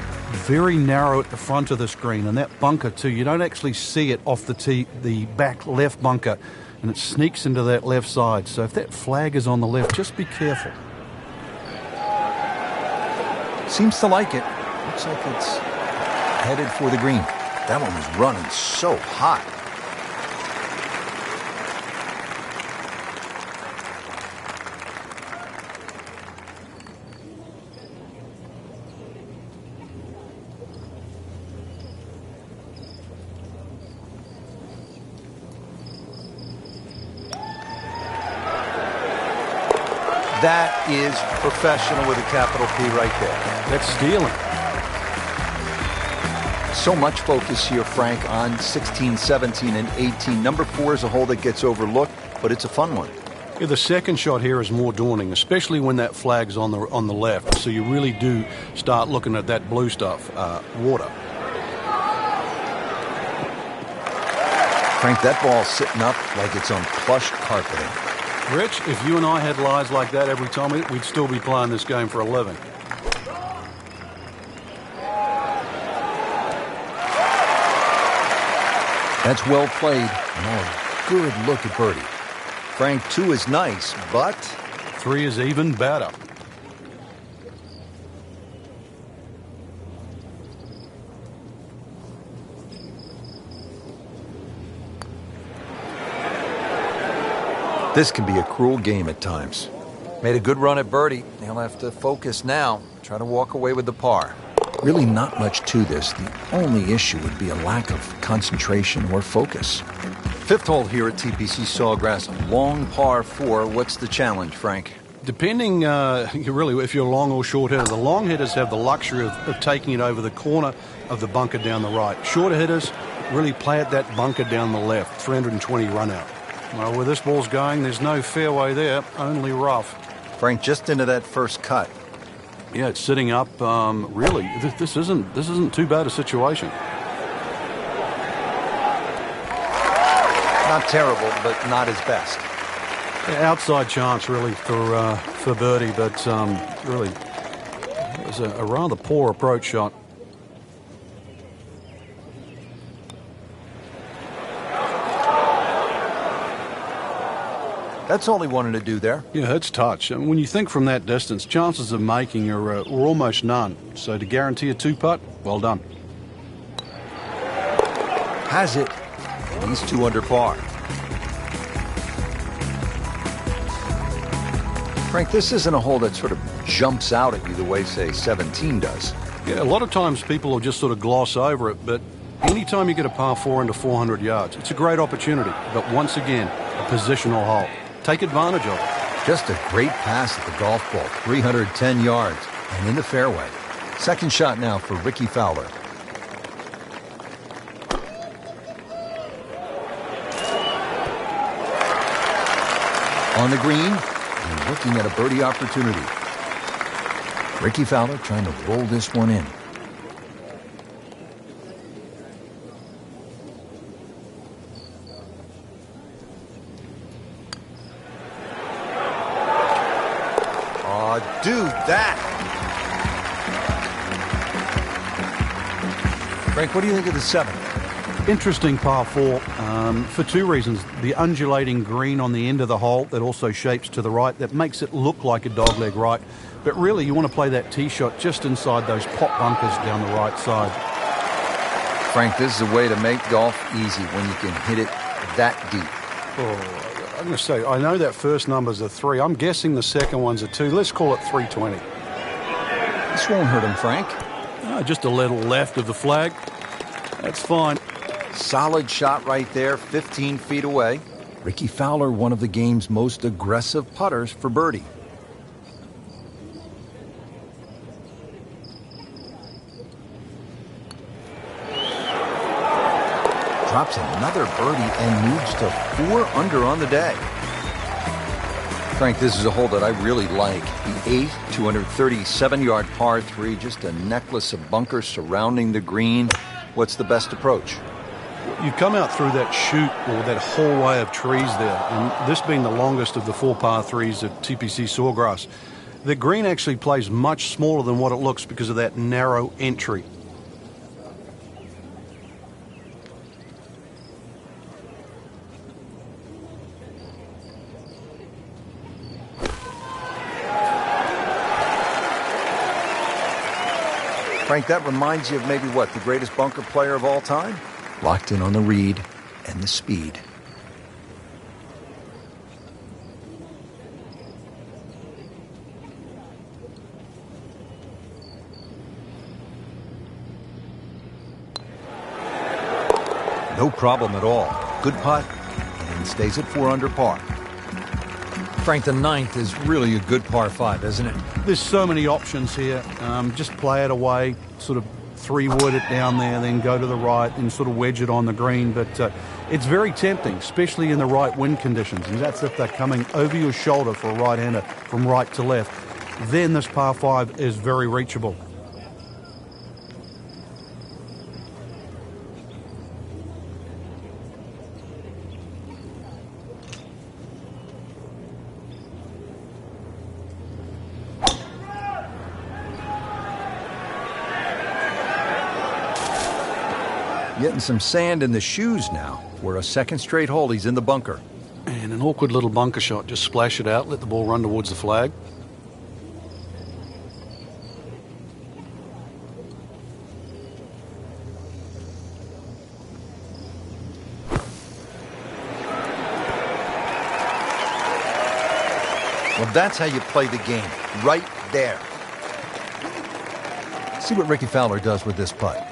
Very narrow at the front of the screen, and that bunker too, you don't actually see it off the tee, the back left bunker, and it sneaks into that left side. So if that flag is on the left, just be careful. Seems to like it. Looks like it's headed for the green. That one was running so hot. That is professional with a capital P right there. That's stealing. So much focus here, Frank, on 16, 17, and 18. Number 4 is a hole that gets overlooked, but it's a fun one. Yeah, the second shot here is more daunting, especially when that flag's on the left. So you really do start looking at that blue stuff, water. Frank, that ball's sitting up like it's on plush carpeting. Rich, if you and I had lies like that every time, we'd still be playing this game for a living. That's well played. Oh, good look at birdie. Frank, 2 is nice, but 3 is even better. this can be a cruel game at times. Made a good run at birdie. He'll have to focus now. Try to walk away with the par. Really not much to this. The only issue would be a lack of concentration or focus. 5th hole here at TPC Sawgrass, a long par 4. What's the challenge, Frank? Depending, really, if you're a long or short hitter, the long hitters have the luxury of taking it over the corner of the bunker down the right. Shorter hitters really play at that bunker down the left, 320 run out. Well, where this ball's going, there's no fairway there, only rough. Frank, just into that first cut. Yeah, it's sitting up. Really, this isn't too bad a situation. Not terrible, but not his best. Yeah, outside chance, really, for birdie, but really, it was a rather poor approach shot. That's all he wanted to do there. Yeah, it's touch. And when you think from that distance, chances of making are almost none. So to guarantee a 2-putt, well done. Has it. And he's 2 under par. Frank, this isn't a hole that sort of jumps out at you the way, say, 17 does. Yeah, a lot of times people will just sort of gloss over it, but anytime you get a par 4 into 400 yards, it's a great opportunity. But once again, a positional hole. Take advantage of it. Just a great pass at the golf ball, 310 yards, and in the fairway. Second shot now for Rickie Fowler. On the green, and looking at a birdie opportunity. Rickie Fowler trying to roll this one in. Do that. Frank, what do you think of the 7th? Interesting par 4 for 2 reasons. The undulating green on the end of the hole that also shapes to the right, that makes it look like a dogleg right. But really, you want to play that tee shot just inside those pop bunkers down the right side. Frank, this is a way to make golf easy when you can hit it that deep. Oh. I'm going to say, I know that first number's a 3. I'm guessing the second one's a 2. Let's call it 320. This won't hurt him, Frank. Just a little left of the flag. That's fine. Solid shot right there, 15 feet away. Rickie Fowler, one of the game's most aggressive putters for birdie. Drops another birdie and moves to 4 under on the day. Frank, this is a hole that I really like. The 8th, 237-yard par 3, just a necklace of bunkers surrounding the green. What's the best approach? You come out through that chute or that hallway of trees there, and this being the longest of the 4 par 3s at TPC Sawgrass, the green actually plays much smaller than what it looks because of that narrow entry. Frank, that reminds you of maybe what, the greatest bunker player of all time? Locked in on the read and the speed. No problem at all. Good putt and stays at 4 under par. Frank, the 9th is really a good par 5, isn't it? There's so many options here. Just play it away, sort of 3-wood it down there, then go to the right and sort of wedge it on the green. But it's very tempting, especially in the right wind conditions. And that's if they're coming over your shoulder for a right-hander from right to left. Then this par 5 is very reachable. Getting some sand in the shoes now. We're a second straight hole. He's in the bunker. And an awkward little bunker shot. Just splash it out, let the ball run towards the flag. Well, that's how you play the game. Right there. See what Rickie Fowler does with this putt.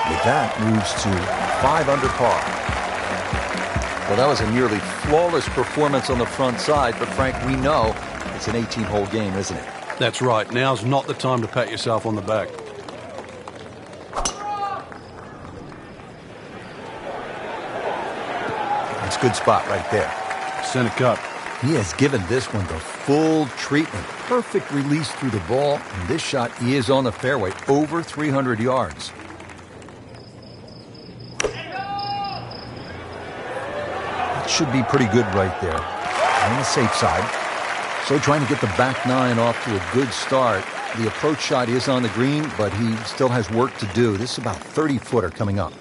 With that, moves to 5 under par. Well, that was a nearly flawless performance on the front side, but Frank, we know it's an 18-hole game, isn't it? That's right. Now's not the time to pat yourself on the back. It's a good spot right there. Center cut. He has given this one the full treatment. Perfect release through the ball, and this shot is on the fairway, over 300 yards. That should be pretty good right there, on the safe side. So trying to get the back nine off to a good start. The approach shot is on the green, but he still has work to do. This is about 30-footer coming up.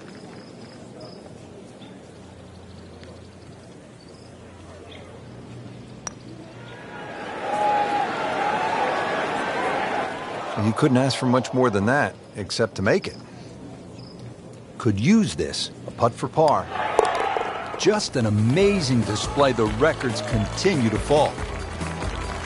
You couldn't ask for much more than that, except to make it. Could use this, a putt for par. Just an amazing display. The records continue to fall.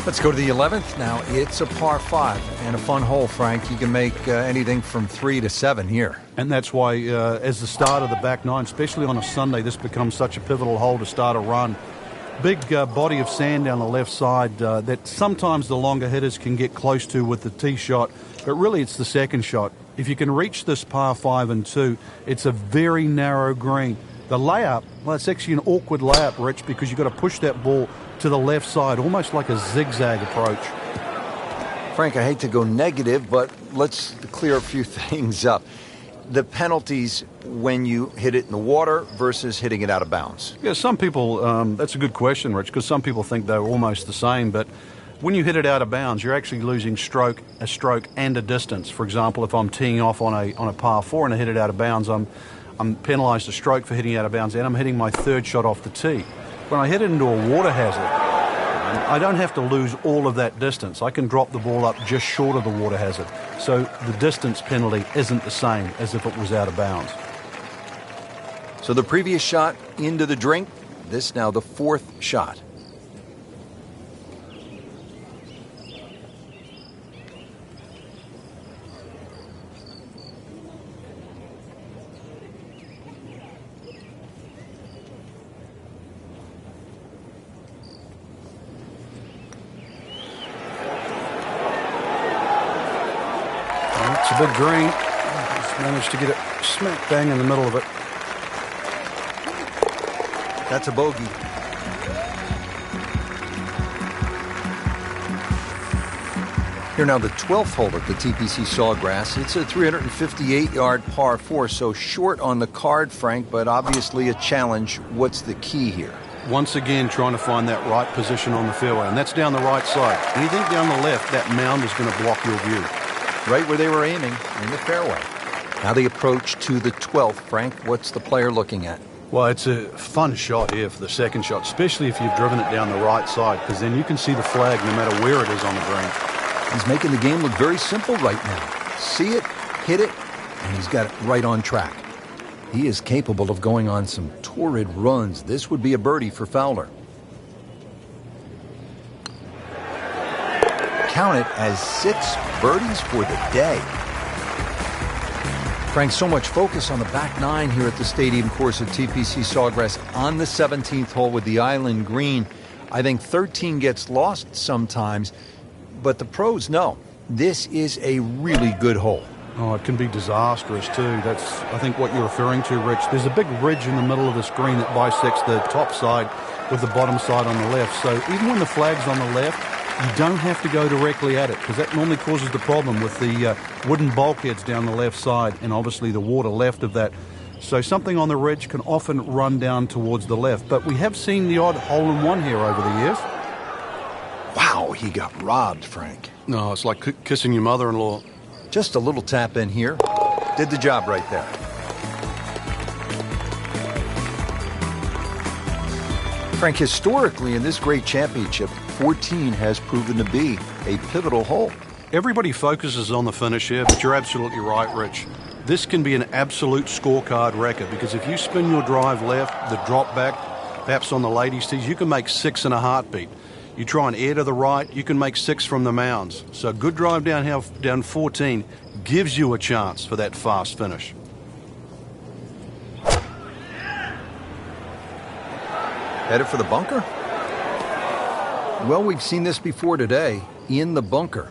Let's go to the 11th. Now, it's a par 5 and a fun hole, Frank. You can make anything from 3 to 7 here. And that's why, as the start of the back nine, especially on a Sunday, this becomes such a pivotal hole to start a run. Big body of sand down the left side that sometimes the longer hitters can get close to with the tee shot, but really it's the second shot. If you can reach this par 5 and 2, it's a very narrow green. The layup, well, it's actually an awkward layup, Rich, because you've got to push that ball to the left side, almost like a zigzag approach. Frank, I hate to go negative, but let's clear a few things up. The penalties when you hit it in the water versus hitting it out of bounds. Yeah, some people, that's a good question, Rich, because some people think they're almost the same, but when you hit it out of bounds, you're actually losing a stroke and a distance. For example, if I'm teeing off on a par 4 and I hit it out of bounds, I'm penalised a stroke for hitting out of bounds, and I'm hitting my third shot off the tee. When I hit it into a water hazard, I don't have to lose all of that distance. I can drop the ball up just short of the water hazard. So the distance penalty isn't the same as if it was out of bounds. So the previous shot into the drink, this now the 4th shot. It's a big green. Just managed to get it smack bang in the middle of it. That's a bogey. Here now the 12th hole at the TPC Sawgrass. It's a 358-yard par 4, so short on the card, Frank, but obviously a challenge. What's the key here? Once again, trying to find that right position on the fairway, and that's down the right side. Anything down the left, that mound is going to block your view. Right where they were aiming, in the fairway. Now the approach to the 12th, Frank. What's the player looking at? Well, it's a fun shot here for the second shot, especially if you've driven it down the right side, because then you can see the flag no matter where it is on the green. He's making the game look very simple right now. See it, hit it, and he's got it right on track. He is capable of going on some torrid runs. This would be a birdie for Fowler. Count it as 6 birdies for the day. Frank, so much focus on the back nine here at the stadium course at TPC Sawgrass on the 17th hole with the island green. I think 13 gets lost sometimes, but the pros know this is a really good hole. Oh, it can be disastrous too. That's, I think, what you're referring to, Rich. There's a big ridge in the middle of the screen that bisects the top side with the bottom side on the left. So even when the flag's on the left, you don't have to go directly at it, because that normally causes the problem with the wooden bulkheads down the left side and obviously the water left of that. So something on the ridge can often run down towards the left. But we have seen the odd hole-in-one here over the years. Wow. Wow, he got robbed, Frank. No, it's like kissing your mother-in-law. Just a little tap in here. Did the job right there. Frank, historically in this great championship, 14 has proven to be a pivotal hole. Everybody focuses on the finish here, but you're absolutely right, Rich. This can be an absolute scorecard record because if you spin your drive left, the drop back, perhaps on the ladies' tees, you can make 6 in a heartbeat. You try and air to the right, you can make 6 from the mounds. So a good drive down 14 gives you a chance for that fast finish. Headed for the bunker? Well, we've seen this before today, in the bunker.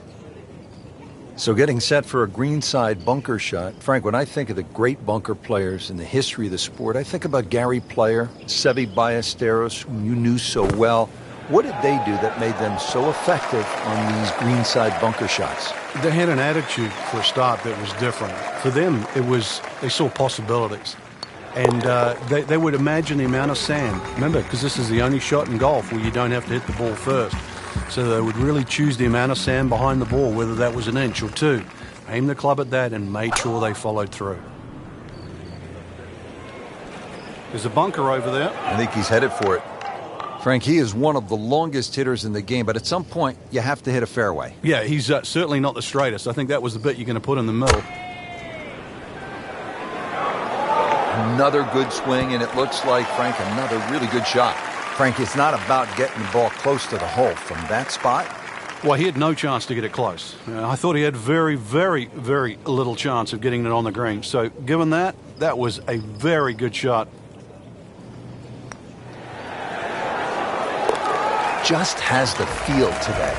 So getting set for a greenside bunker shot. Frank, when I think of the great bunker players in the history of the sport, I think about Gary Player, Seve Ballesteros, whom you knew so well. What did they do that made them so effective on these greenside bunker shots? They had an attitude for a start that was different. For them, they saw possibilities. And they would imagine the amount of sand. Remember, because this is the only shot in golf where you don't have to hit the ball first. So they would really choose the amount of sand behind the ball, whether that was an inch or 2. Aim the club at that and made sure they followed through. There's a bunker over there. I think he's headed for it. Frank, he is one of the longest hitters in the game, but at some point, you have to hit a fairway. Yeah, he's certainly not the straightest. I think that was the bit you're going to put in the middle. Another good swing, and it looks like, Frank, another really good shot. Frank, it's not about getting the ball close to the hole. From that spot, well, he had no chance to get it close. I thought he had very, very, very little chance of getting it on the green. So given that, that was a very good shot. Just has the feel today.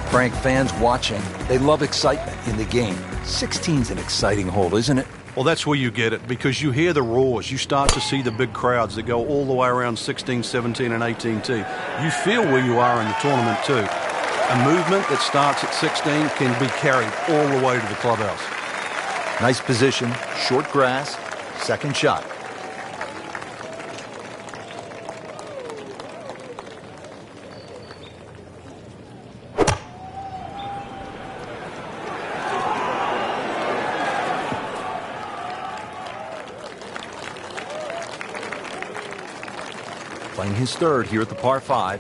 Frank, fans watching, they love excitement in the game. 16's an exciting hole, isn't it? Well, that's where you get it, because you hear the roars. You start to see the big crowds that go all the way around 16, 17, and 18T. You feel where you are in the tournament, too. A movement that starts at 16 can be carried all the way to the clubhouse. Nice position, short grass, second shot. Playing his third here at the par 5.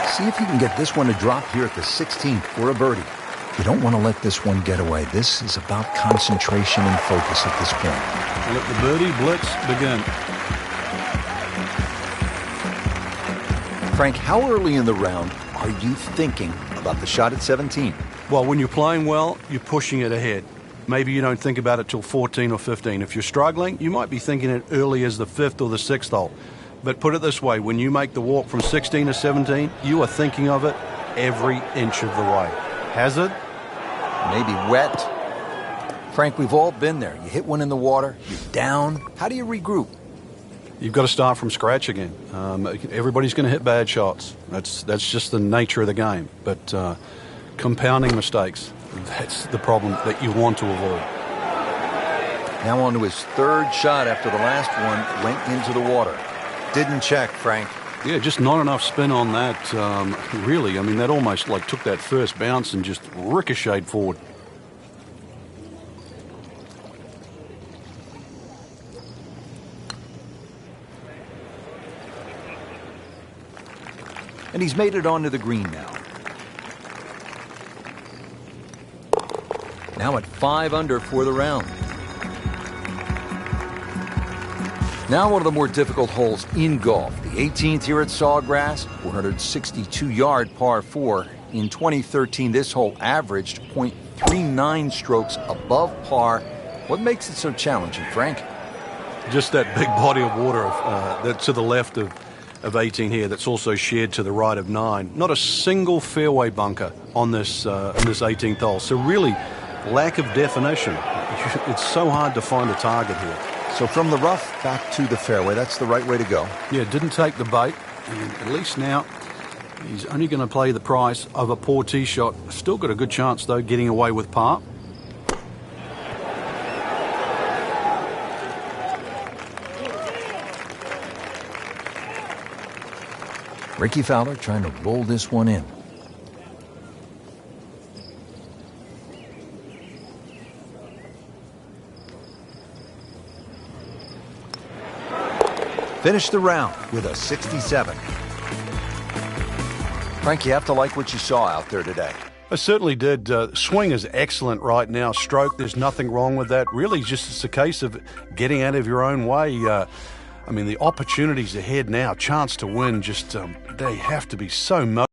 See if you can get this one to drop here at the 16th for a birdie. You don't want to let this one get away. This is about concentration and focus at this point. And let the birdie blitz begin. Frank, how early in the round are you thinking about the shot at 17? Well, when you're playing well, you're pushing it ahead. Maybe you don't think about it till 14 or 15. If you're struggling, you might be thinking it early as the 5th or the 6th hole. But put it this way, when you make the walk from 16 to 17, you are thinking of it every inch of the way. Hazard? Maybe wet. Frank, we've all been there. You hit one in the water, you're down. How do you regroup? You've got to start from scratch again. Everybody's going to hit bad shots. That's just the nature of the game. But compounding mistakes, that's the problem that you want to avoid. Now on to his third shot after the last one went into the water. Didn't check, Frank. Yeah, just not enough spin on that, really. I mean, that almost like took that first bounce and just ricocheted forward. And he's made it onto the green now. Now at 5 under for the round. Now one of the more difficult holes in golf. The 18th here at Sawgrass, 462-yard par 4. In 2013, this hole averaged .39 strokes above par. What makes it so challenging, Frank? Just that big body of water to the left of 18 here that's also shared to the right of 9. Not a single fairway bunker on this 18th hole. So really, lack of definition. It's so hard to find a target here. So from the rough back to the fairway, that's the right way to go. Yeah, didn't take the bait. And at least now He's only going to play the price of a poor tee shot. Still got a good chance, though, getting away with par. Rickie Fowler trying to roll this one in. Finished the round with a 67. Frank, you have to like what you saw out there today. I certainly did. Swing is excellent right now. Stroke, there's nothing wrong with that. Really, just it's a case of getting out of your own way. I mean, the opportunities ahead now, chance to win, just they have to be so motivated.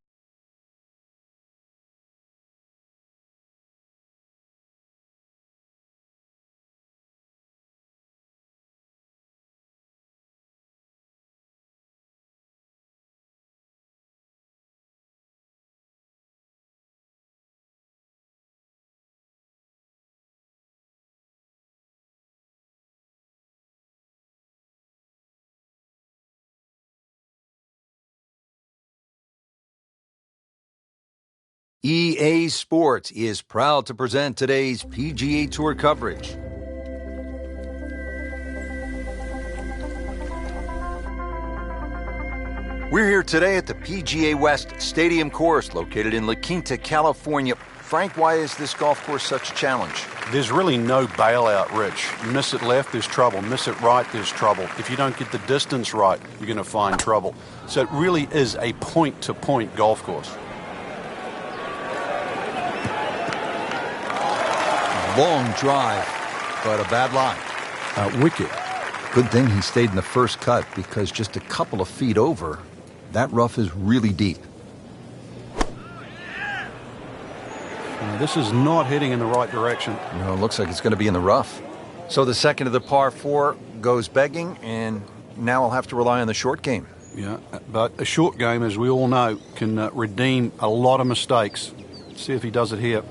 EA Sports is proud to present today's PGA Tour coverage. We're here today at the PGA West Stadium Course, located in La Quinta, California. Frank, why is this golf course such a challenge? There's really no bailout, Rich. You miss it left, there's trouble. Miss it right, there's trouble. If you don't get the distance right, you're going to find trouble. So it really is a point-to-point golf course. Long drive, but a bad lie. Wicked. Good thing he stayed in the first cut, because just a couple of feet over, that rough is really deep. This is not heading in the right direction. It looks like it's going to be in the rough. So the second of the par 4 goes begging, and now I'll have to rely on the short game. Yeah, but a short game, as we all know, can redeem a lot of mistakes. See if he does it here.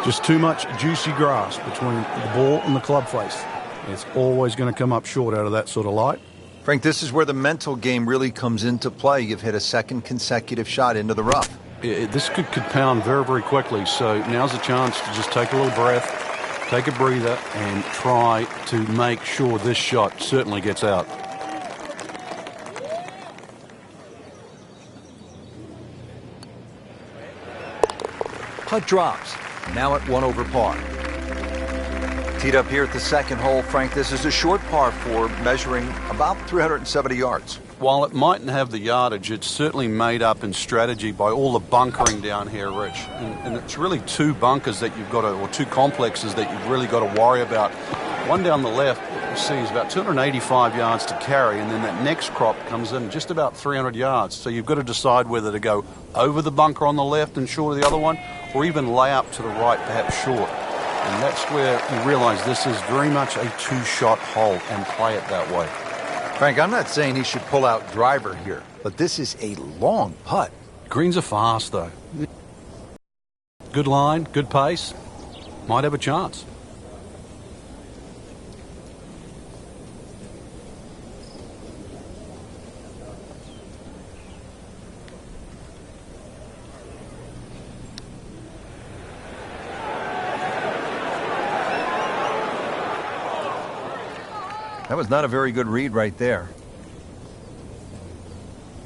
Just too much juicy grass between the ball and the club face. It's always going to come up short out of that sort of light. Frank, this is where the mental game really comes into play. You've hit a second consecutive shot into the rough. This could pound very, very quickly. So now's a chance to just take a little breath, take a breather, and try to make sure this shot certainly gets out. Putt drops. Now at 1 over par. Teed up here at the second hole, Frank, this is a short par 4 measuring about 370 yards. While it mightn't have the yardage, it's certainly made up in strategy by all the bunkering down here, Rich. And it's really two bunkers that you've got to, or two complexes that you've really got to worry about. One down the left, you see, is about 285 yards to carry, and then that next crop comes in just about 300 yards. So you've got to decide whether to go over the bunker on the left and short of the other one, or even lay up to the right, perhaps short. And that's where you realize this is very much a two-shot hole, and play it that way. Frank, I'm not saying he should pull out driver here, but this is a long putt. Greens are fast, though. Good line, good pace. Might have a chance. That was not a very good read right there.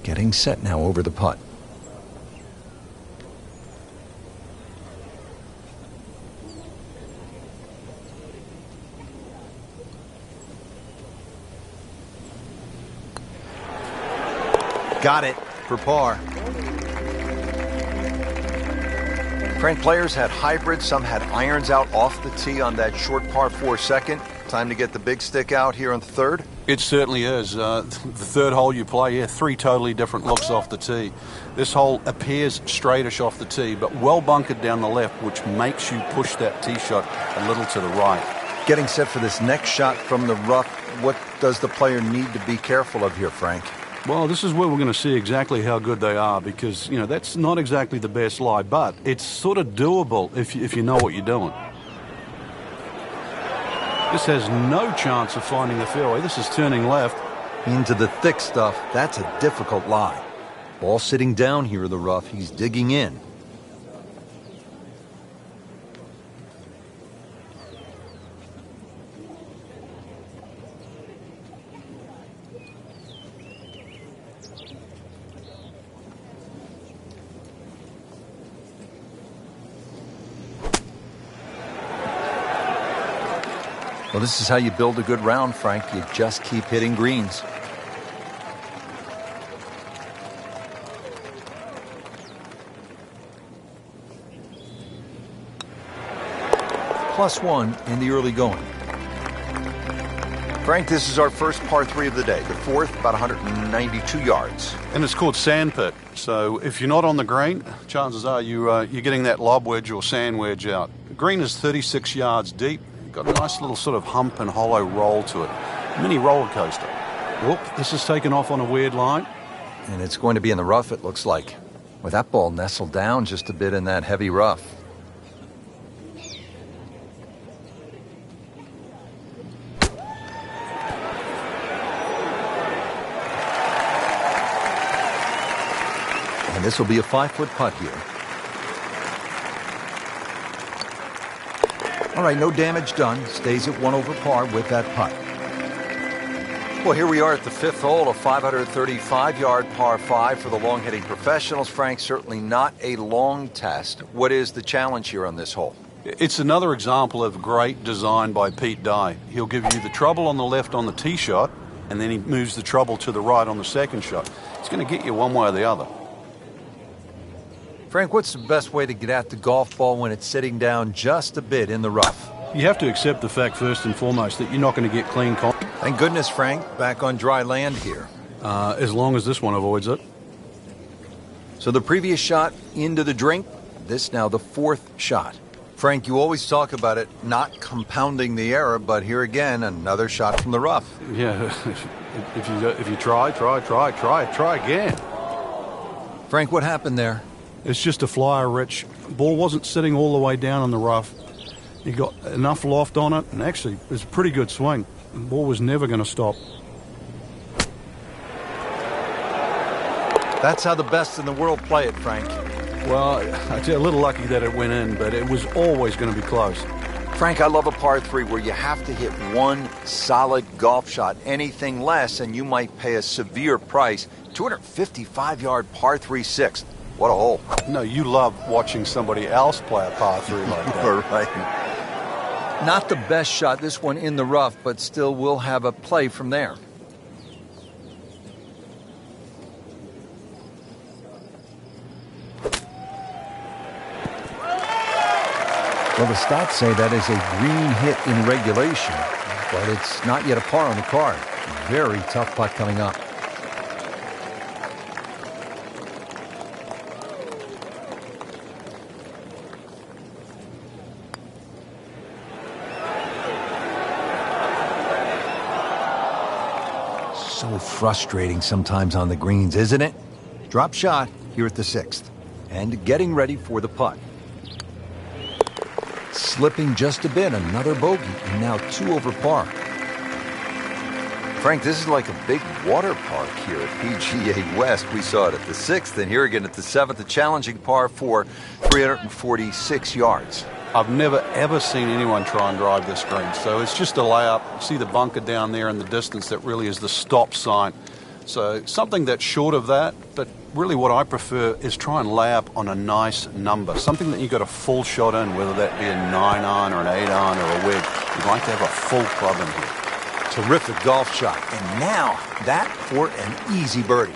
Getting set now over the putt. Got it for par. Frank, players had hybrids. Some had irons out off the tee on that short par 4 second. Time to get the big stick out here on the third. It certainly is. The third hole you play here, 3 totally different looks off the tee. This hole appears straightish off the tee, but well bunkered down the left, which makes you push that tee shot a little to the right. Getting set for this next shot from the rough, what does the player need to be careful of here, Frank? Well, this is where we're going to see exactly how good they are, because, you know, that's not exactly the best lie, but it's sort of doable if you know what you're doing. This has no chance of finding the fairway. This is turning left. Into the thick stuff, that's a difficult lie. Ball sitting down here in the rough, he's digging in. Well, this is how you build a good round, Frank. You just keep hitting greens. +1 in the early going. Frank, this is our first par 3 of the day. The fourth, about 192 yards. And it's called sandpit. So if you're not on the green, chances are you're getting that lob wedge or sand wedge out. The green is 36 yards deep. Got a nice little sort of hump and hollow roll to it. Mini roller coaster. Whoop, this is taken off on a weird line. And it's going to be in the rough, it looks like. With that ball nestled down just a bit in that heavy rough. And this will be a 5-foot putt here. All right, no damage done. Stays at 1 over par with that putt. Well, here we are at the 5th hole, a 535-yard par 5 for the long-hitting professionals. Frank, certainly not a long test. What is the challenge here on this hole? It's another example of great design by Pete Dye. He'll give you the trouble on the left on the tee shot, and then he moves the trouble to the right on the second shot. It's going to get you one way or the other. Frank, what's the best way to get at the golf ball when it's sitting down just a bit in the rough? You have to accept the fact, first and foremost, that you're not going to get clean contact. Thank goodness, Frank, back on dry land here. As long as this one avoids it. So the previous shot into the drink, this now the 4th shot. Frank, you always talk about it not compounding the error, but here again, another shot from the rough. Yeah, if you try again. Frank, what happened there? It's just a flyer, Rich. Ball wasn't sitting all the way down in the rough. You got enough loft on it, and actually, it was a pretty good swing. The ball was never going to stop. That's how the best in the world play it, Frank. Well, I'd say a little lucky that it went in, but it was always going to be close. Frank, I love a par 3 where you have to hit one solid golf shot. Anything less, and you might pay a severe price. 255-yard par 3 6th. What a hole. No, you love watching somebody else play a par 3 like that. All right. Not the best shot, this one in the rough, but still will have a play from there. Well, the stats say that is a green hit in regulation, but it's not yet a par on the card. Very tough putt coming up. So frustrating sometimes on the greens, isn't it? Drop shot here at the 6th. And getting ready for the putt. Slipping just a bit, another bogey, and now 2 over par. Frank, this is like a big water park here at PGA West. We saw it at the 6th, and here again at the 7th, a challenging par for 346 yards. I've never, ever seen anyone try and drive this green. So it's just a layup. You see the bunker down there in the distance. That really is the stop sign. So something that's short of that, but really what I prefer is try and lay up on a nice number. Something that you got a full shot in, whether that be a 9-iron or an 8-iron or a wedge. You'd like to have a full club in here. Terrific golf shot. And now that for an easy birdie.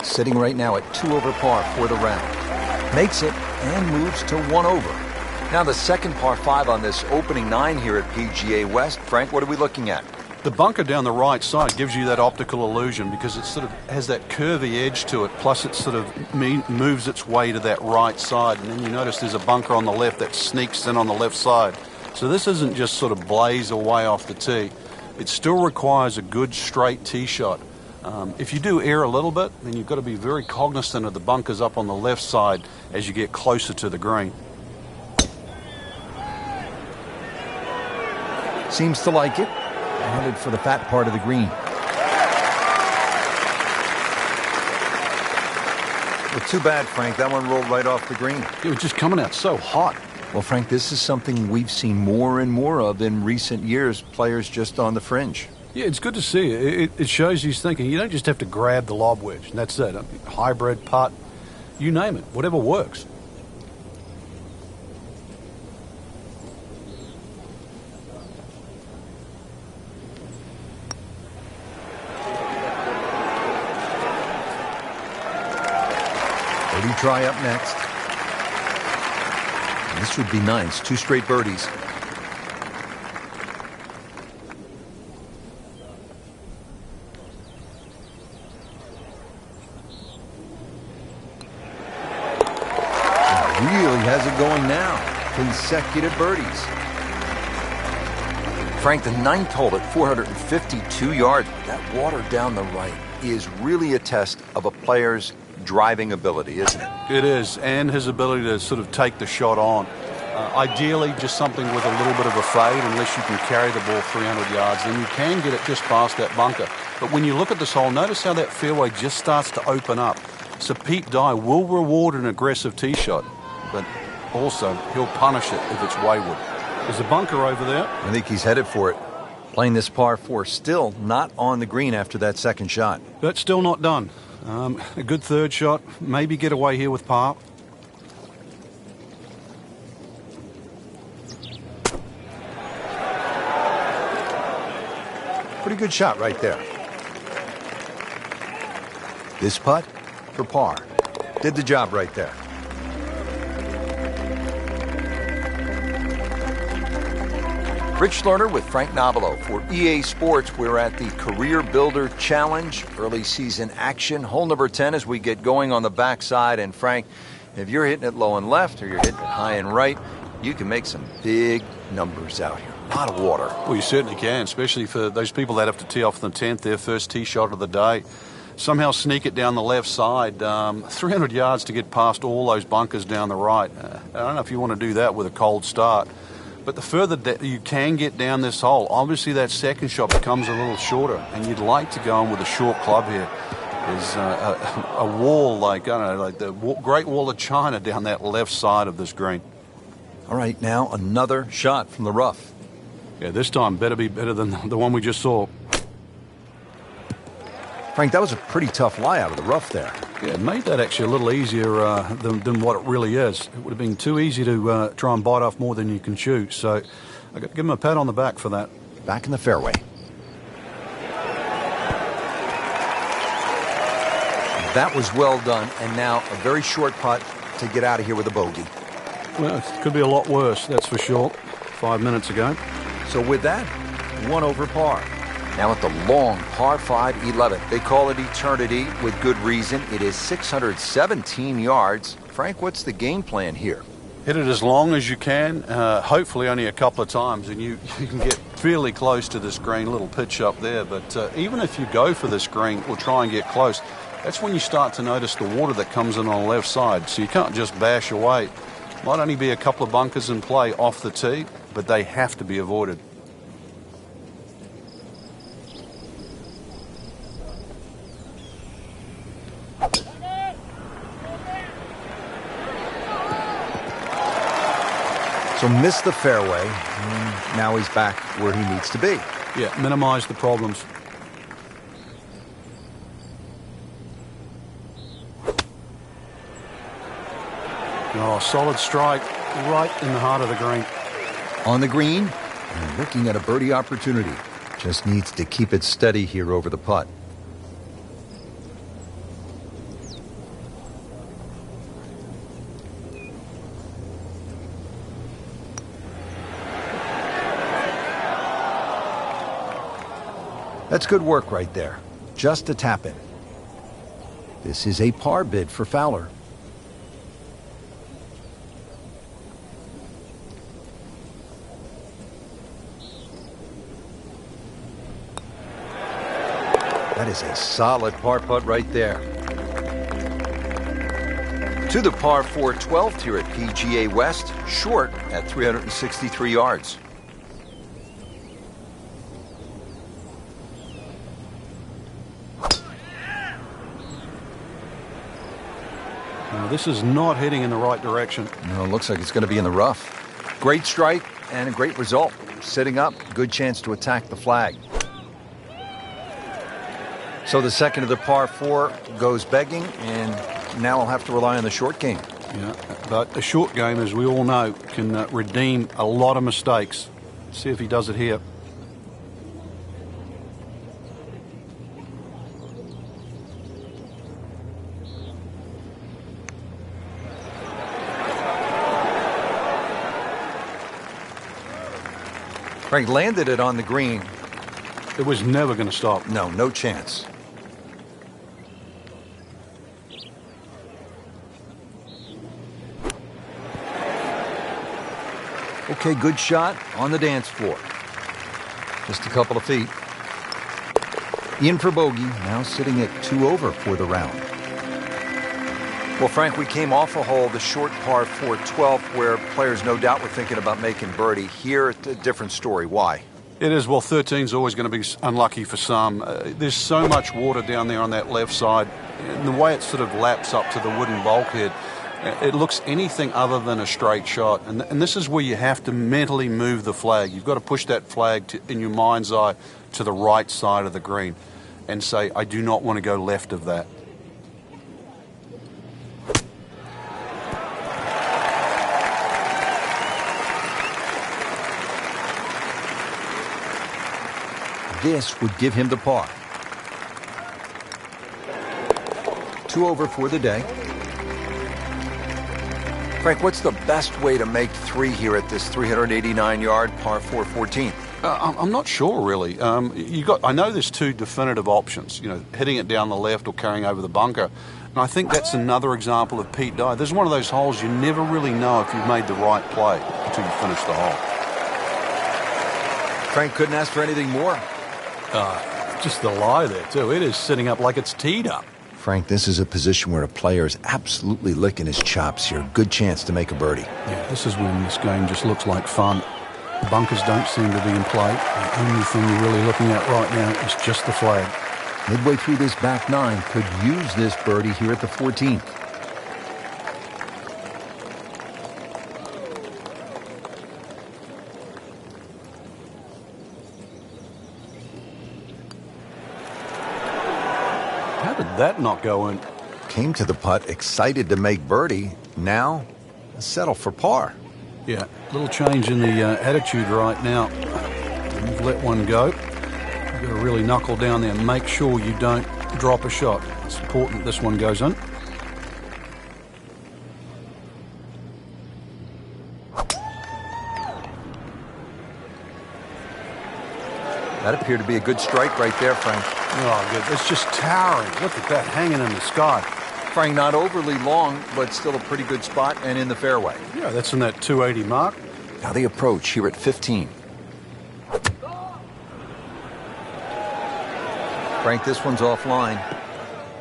Sitting right now at 2 over par for the round. Makes it and moves to 1 over. Now the second par 5 on this opening 9 here at PGA West. Frank, what are we looking at? The bunker down the right side gives you that optical illusion because it sort of has that curvy edge to it, plus it sort of moves its way to that right side. And then you notice there's a bunker on the left that sneaks in on the left side. So this isn't just sort of blaze away off the tee. It still requires a good straight tee shot. If you do err a little bit, then you've got to be very cognizant of the bunkers up on the left side as you get closer to the green. Seems to like it. Headed for the fat part of the green. Well, too bad, Frank. That one rolled right off the green. It was just coming out so hot. Well, Frank, this is something we've seen more and more of in recent years, players just on the fringe. Yeah, it's good to see. It shows he's thinking. You don't just have to grab the lob wedge, and that's it. Hybrid, putt, you name it, whatever works. Birdie try up next. And this would be nice. 2 straight birdies. Really has it going now. Consecutive birdies. Frank, the 9th hole at 452 yards. That water down the right is really a test of a player's driving ability, isn't it? It is, and his ability to sort of take the shot on. Ideally, just something with a little bit of a fade, unless you can carry the ball 300 yards. Then you can get it just past that bunker. But when you look at this hole, notice how that fairway just starts to open up. So Pete Dye will reward an aggressive tee shot, but also he'll punish it if it's wayward. There's a bunker over there. I think he's headed for it. Playing this par 4, still not on the green after that second shot. But still not done. A good third shot, maybe get away here with par. Pretty good shot right there. This putt for par. Did the job right there. Rich Lerner with Frank Nobilo for EA Sports. We're at the Career Builder Challenge, early season action. Hole number 10 as we get going on the backside. And Frank, if you're hitting it low and left or you're hitting it high and right, you can make some big numbers out here. A lot of water. Well, you certainly can, especially for those people that have to tee off the 10th, their first tee shot of the day. Somehow sneak it down the left side. 300 yards to get past all those bunkers down the right. I don't know if you want to do that with a cold start. But the further that you can get down this hole, obviously that second shot becomes a little shorter, and you'd like to go in with a short club here. There's a wall, like, I don't know, like the Great Wall of China down that left side of this green. All right, now another shot from the rough. Yeah, this time better be better than the one we just saw. Frank, that was a pretty tough lie out of the rough there. Yeah, it made that actually a little easier than what it really is. It would have been too easy to try and bite off more than you can chew. So I got to give him a pat on the back for that. Back in the fairway. That was well done, and now a very short putt to get out of here with a bogey. Well, it could be a lot worse, that's for sure, 5 minutes ago. So with that, 1 over par. Now at the long par 5 11th. They call it eternity with good reason. It is 617 yards. Frank, what's the game plan here? Hit it as long as you can, hopefully only a couple of times, and you can get fairly close to this green, little pitch up there. But even if you go for this green or try and get close, that's when you start to notice the water that comes in on the left side. So you can't just bash away. Might only be a couple of bunkers in play off the tee, but they have to be avoided. So missed the fairway, and now he's back where he needs to be. Yeah, minimize the problems. Oh, solid strike right in the heart of the green. On the green, and looking at a birdie opportunity. Just needs to keep it steady here over the putt. That's good work right there. Just a tap in. This is a par bid for Fowler. That is a solid par putt right there. To the par 4 12th here at PGA West, short at 363 yards. This is not heading in the right direction. No, it looks like it's going to be in the rough. Great strike and a great result. Sitting up, good chance to attack the flag. So the second of the par 4 goes begging, and now I'll have to rely on the short game. Yeah, but a short game, as we all know, can redeem a lot of mistakes. See if he does it here. Frank landed it on the green. It was never going to stop. No chance. Okay, good shot on the dance floor. Just a couple of feet. In for bogey, now sitting at 2 over for the round. Well, Frank, we came off a hole, the short par 4 12th, where players no doubt were thinking about making birdie. Here, it's a different story. Why? It is. Well, 13 is always going to be unlucky for some. There's so much water down there on that left side. And the way it sort of laps up to the wooden bulkhead, it looks anything other than a straight shot. And this is where you have to mentally move the flag. You've got to push that flag in your mind's eye to the right side of the green and say, I do not want to go left of that. This would give him the par. 2 over for the day. Frank, what's the best way to make 3 here at this 389-yard par 4 14th? I'm not sure, really. I know there's 2 definitive options, hitting it down the left or carrying over the bunker. And I think that's another example of Pete Dye. There's one of those holes you never really know if you've made the right play until you finish the hole. Frank couldn't ask for anything more. Just the lie there, too. It is sitting up like it's teed up. Frank, this is a position where a player is absolutely licking his chops here. Good chance to make a birdie. Yeah, this is when this game just looks like fun. The bunkers don't seem to be in play. The only thing you're really looking at right now is just the flag. Midway through this back 9, could use this birdie here at the 14th. How did that not go in? Came to the putt, excited to make birdie. Now, settle for par. Yeah, a little change in the attitude right now. You've let one go. You've got to really knuckle down there and make sure you don't drop a shot. It's important this one goes in. That appeared to be a good strike right there, Frank. Oh, good. It's just towering. Look at that hanging in the sky. Frank, not overly long, but still a pretty good spot and in the fairway. Yeah, that's in that 280 mark. Now the approach here at 15. Frank, this one's offline.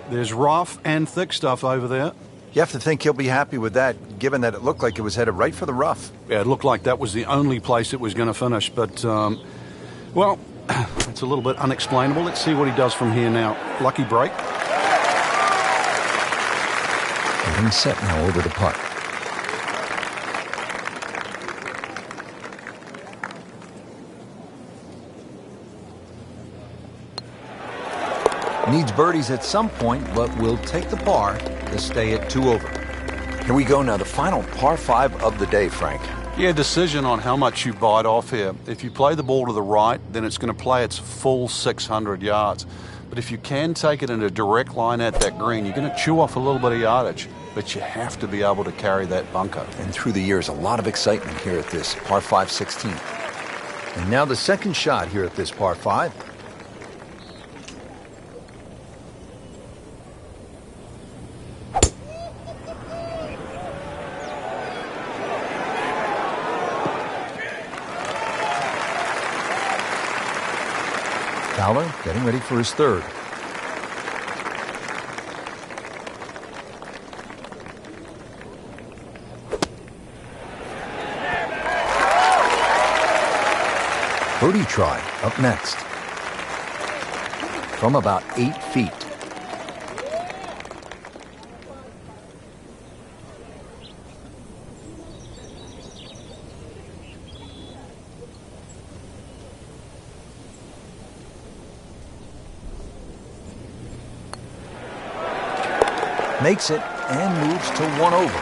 There's rough and thick stuff over there. You have to think he'll be happy with that, given that it looked like it was headed right for the rough. Yeah, it looked like that was the only place it was going to finish. But, well, it's a little bit unexplainable. Let's see what he does from here now. Lucky break. Getting set now over the putt. Needs birdies at some point, but will take the par to stay at 2 over. Here we go now, the final par 5 of the day, Frank. Yeah, decision on how much you bite off here. If you play the ball to the right, then it's going to play its full 600 yards. But if you can take it in a direct line at that green, you're going to chew off a little bit of yardage. But you have to be able to carry that bunker. And through the years, a lot of excitement here at this par 5 16. And now the second shot here at this par 5. Fowler getting ready for his third. Birdie try up next. From about 8 feet. Makes it and moves to 1 over.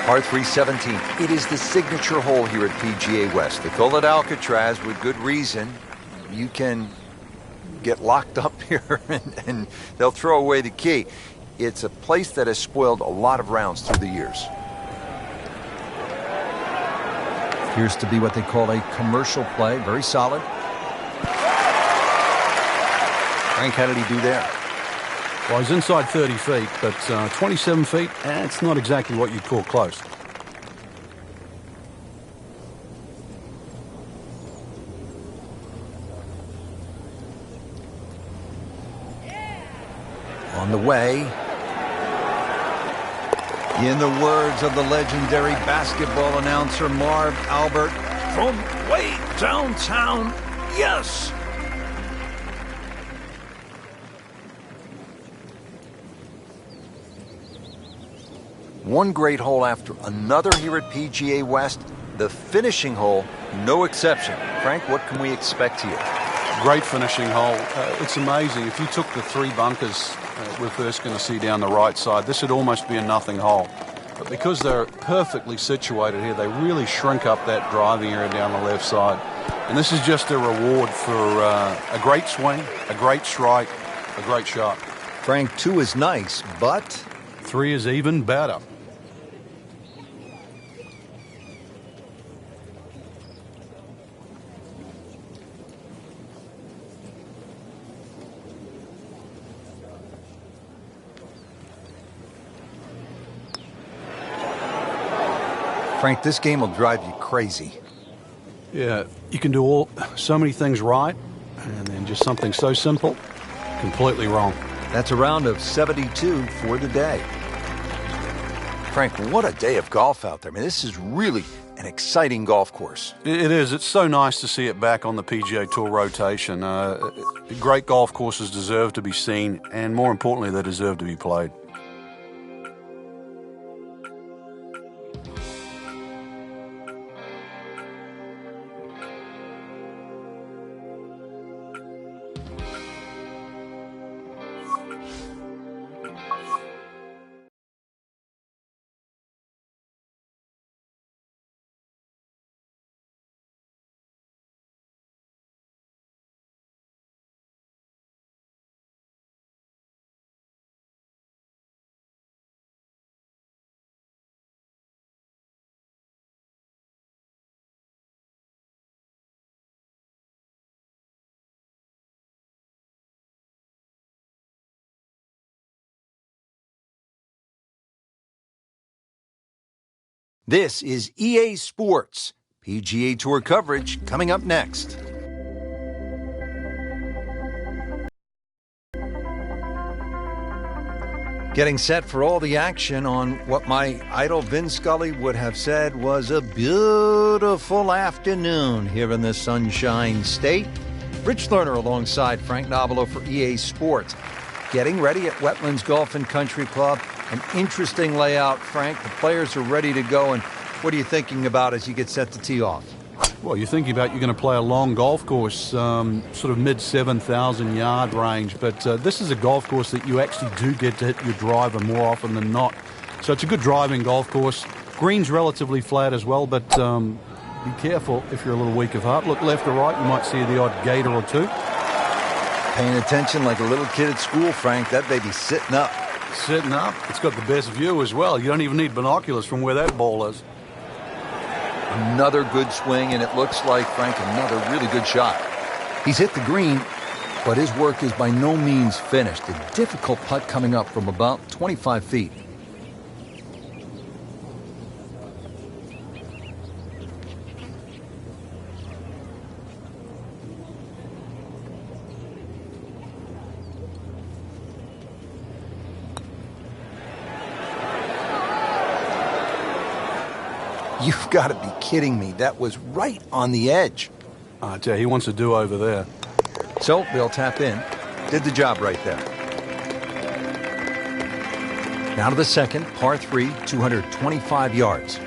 Par 3 17. It is the signature hole here at PGA West. They call it Alcatraz with good reason. You can get locked up here and they'll throw away the key. It's a place that has spoiled a lot of rounds through the years. Appears to be what they call a commercial play. Very solid. Frank, how did he do there? Well, he's inside 30 feet, but 27 feet, it's not exactly what you'd call close. On the way. In the words of the legendary basketball announcer Marv Albert, from way downtown, yes! One great hole after another here at PGA West. The finishing hole, no exception. Frank, what can we expect here? Great finishing hole. It's amazing. If you took the 3 bunkers we're first going to see down the right side, this would almost be a nothing hole. But because they're perfectly situated here, they really shrink up that driving area down the left side. And this is just a reward for a great swing, a great strike, a great shot. Frank, 2 is nice, but 3 is even better. Frank, this game will drive you crazy. Yeah, you can do so many things right, and then just something so simple, completely wrong. That's a round of 72 for the day. Frank, what a day of golf out there. I mean, this is really an exciting golf course. It is. It's so nice to see it back on the PGA Tour rotation. Great golf courses deserve to be seen, and more importantly, they deserve to be played. This is EA Sports. PGA Tour coverage coming up next. Getting set for all the action on what my idol Vin Scully would have said was a beautiful afternoon here in the Sunshine State. Rich Lerner alongside Frank Nobilo for EA Sports. Getting ready at Wetlands Golf and Country Club. An interesting layout, Frank. The players are ready to go. And what are you thinking about as you get set to tee off? Well, you're thinking about you're going to play a long golf course, sort of mid-7,000 yard range. But this is a golf course that you actually do get to hit your driver more often than not. So it's a good driving golf course. Green's relatively flat as well, but be careful if you're a little weak of heart. Look left or right, you might see the odd gator or two. Paying attention like a little kid at school, Frank. That baby's sitting up. Sitting up. It's got the best view as well. You don't even need binoculars from where that ball is. Another good swing, and it looks like, Frank, another really good shot. He's hit the green, but his work is by no means finished. A difficult putt coming up from about 25 feet. You've got to be kidding me. That was right on the edge. I tell you, he wants a do-over there. So they'll tap in. Did the job right there. Now to the second, par 3, 225 yards.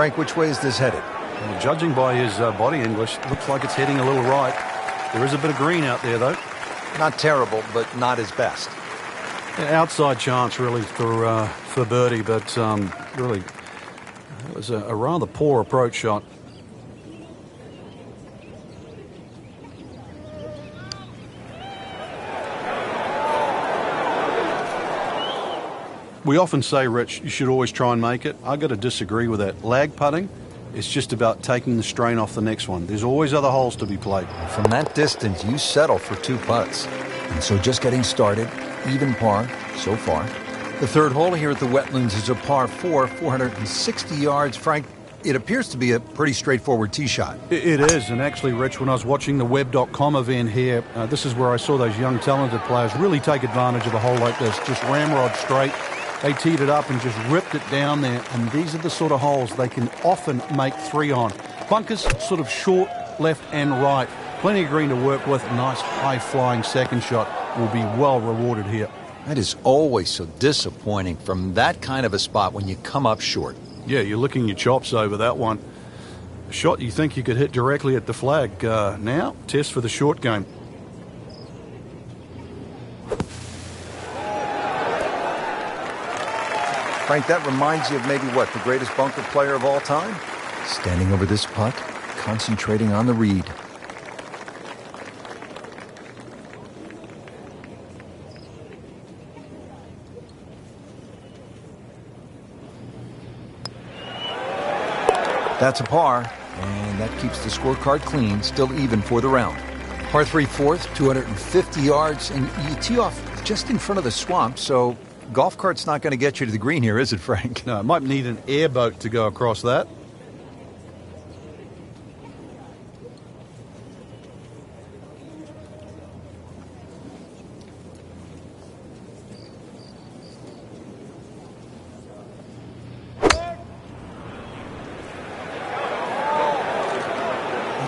Frank, which way is this headed? Well, judging by his body English, looks like it's heading a little right. There is a bit of green out there, though. Not terrible, but not his best. Yeah, outside chance, really, for birdie, but really, it was a rather poor approach shot. We often say, Rich, you should always try and make it. I've got to disagree with that. Lag putting, it's just about taking the strain off the next one. There's always other holes to be played. From that distance, you settle for 2 putts. And so just getting started, even par so far. The third hole here at the Wetlands is a par 4, 460 yards. Frank, it appears to be a pretty straightforward tee shot. It is, and actually, Rich, when I was watching the Web.com event here, this is where I saw those young, talented players really take advantage of a hole like this. Just ramrod straight. They teed it up and just ripped it down there, and these are the sort of holes they can often make 3 on. Bunkers sort of short, left and right. Plenty of green to work with. A nice high-flying second shot will be well rewarded here. That is always so disappointing from that kind of a spot when you come up short. Yeah, you're licking your chops over that one. A shot you think you could hit directly at the flag. Now, test for the short game. Frank, that reminds you of maybe what, the greatest bunker player of all time? Standing over this putt, concentrating on the read. That's a par, and that keeps the scorecard clean, still even for the round. Par 3 fourth, 250 yards, and you tee off just in front of the swamp, so golf cart's not going to get you to the green here, is it, Frank? No, it might need an airboat to go across that.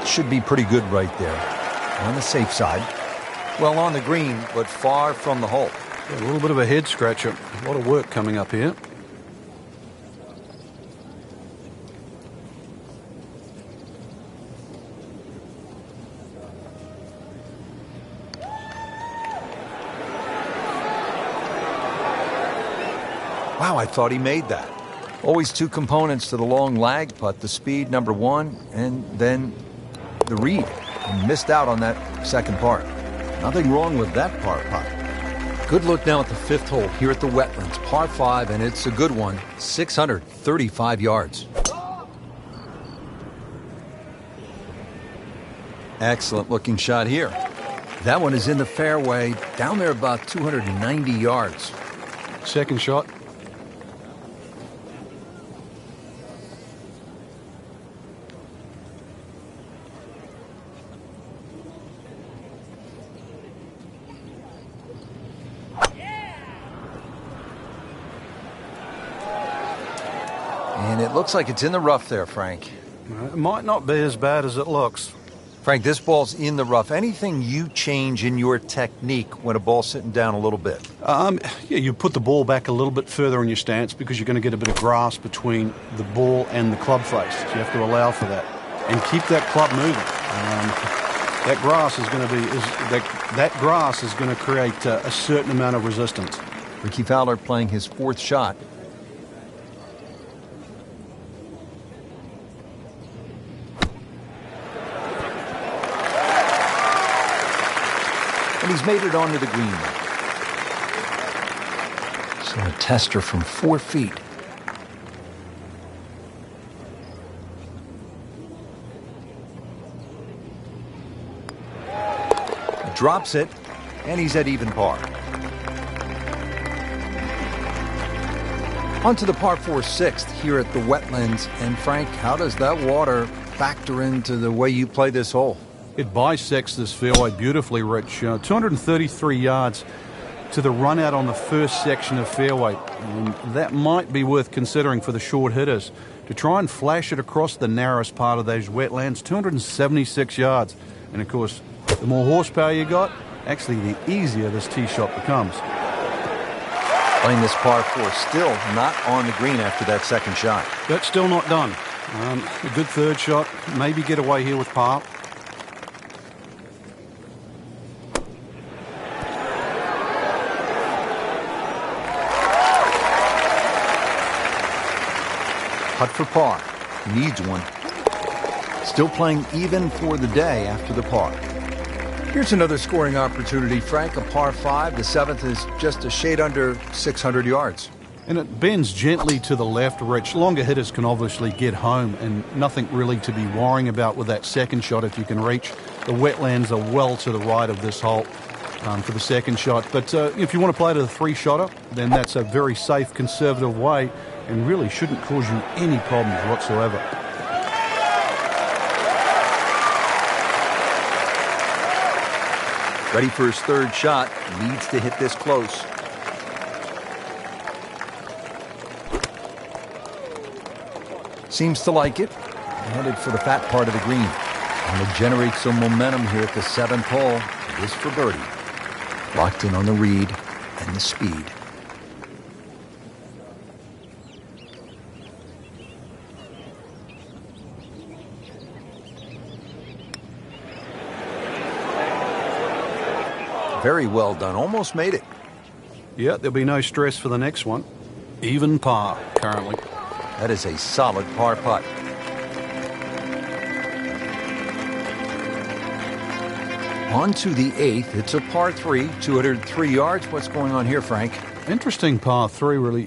Should be pretty good right there. On the safe side. Well, on the green, but far from the hole. Yeah, a little bit of a head scratcher. A lot of work coming up here. Wow, I thought he made that. Always 2 components to the long lag putt, the speed, number 1, and then the read. He missed out on that second part. Nothing wrong with that par putt. Good look now at the 5th hole here at the Wetlands, par 5, and it's a good one, 635 yards. Excellent looking shot here. That one is in the fairway, down there about 290 yards. Second shot. And it looks like it's in the rough there, Frank. It might not be as bad as it looks. Frank, this ball's in the rough. Anything you change in your technique when a ball's sitting down a little bit? Yeah, you put the ball back a little bit further in your stance because you're going to get a bit of grass between the ball and the club face. So you have to allow for that and keep that club moving. That grass is going to be that grass is going to create a certain amount of resistance. Ricky Fowler playing his 4th shot. And he's made it onto the green. So a tester from 4 feet. Drops it, and he's at even par. On to the par 4 6th here at the Wetlands. And Frank, how does that water factor into the way you play this hole? It bisects this fairway beautifully, Rich. 233 yards to the run out on the first section of fairway. And that might be worth considering for the short hitters. To try and flash it across the narrowest part of those wetlands, 276 yards. And of course, the more horsepower you got, actually the easier this tee shot becomes. Playing this par 4, still not on the green after that second shot. That's still not done. A good third shot. Maybe get away here with par. Putt for par. Needs one. Still playing even for the day after the par. Here's another scoring opportunity, Frank. A par 5. The 7th is just a shade under 600 yards. And it bends gently to the left, Rich. Longer hitters can obviously get home, and nothing really to be worrying about with that second shot if you can reach. The wetlands are well to the right of this hole for the second shot. But if you want to play to the three-shotter, then that's a very safe, conservative way and really shouldn't cause you any problems whatsoever. Ready for his third shot. Needs to hit this close. Seems to like it. Headed for the fat part of the green. And to generate some momentum here at the 7th hole. It is for birdie. Locked in on the read and the speed. Very well done. Almost made it. Yeah, there'll be no stress for the next one. Even par currently. That is a solid par putt. On to the 8th. It's a par 3, 203 yards. What's going on here, Frank? Interesting par 3, really.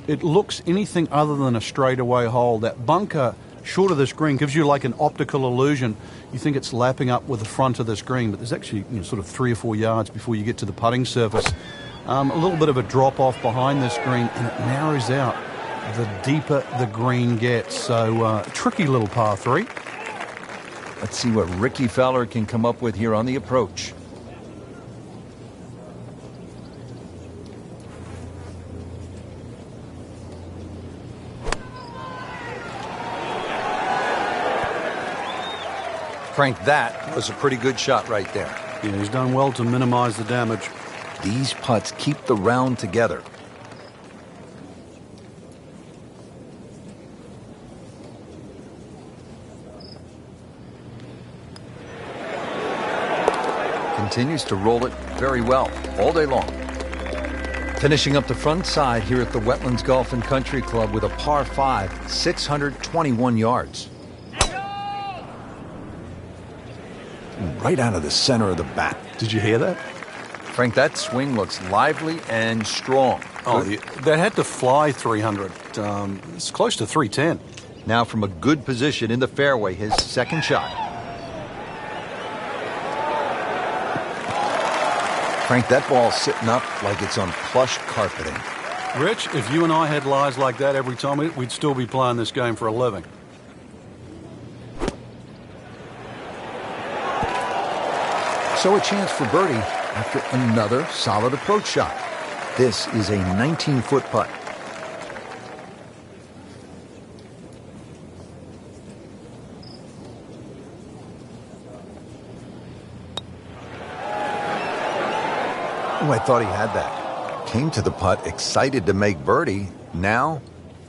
It looks anything other than a straightaway hole. That bunker short of this green gives you like an optical illusion. You think it's lapping up with the front of this green, but there's actually sort of 3 or 4 yards before you get to the putting surface. A little bit of a drop off behind this green, and it narrows out the deeper the green gets. So tricky little par 3. Let's see what Ricky Fowler can come up with here on the approach. Frank, that was a pretty good shot right there. Yeah, he's done well to minimize the damage. These putts keep the round together. Continues to roll it very well all day long. Finishing up the front side here at the Wetlands Golf and Country Club with a par 5, 621 yards. Right out of the center of the bat. Did you hear that? Frank, that swing looks lively and strong. Oh, that had to fly 300. It's close to 310. Now from a good position in the fairway, his second shot. Frank, that ball's sitting up like it's on plush carpeting. Rich, if you and I had lies like that every time, we'd still be playing this game for a living. So a chance for birdie after another solid approach shot. This is a 19-foot putt. Oh, I thought he had that. Came to the putt, excited to make birdie. Now,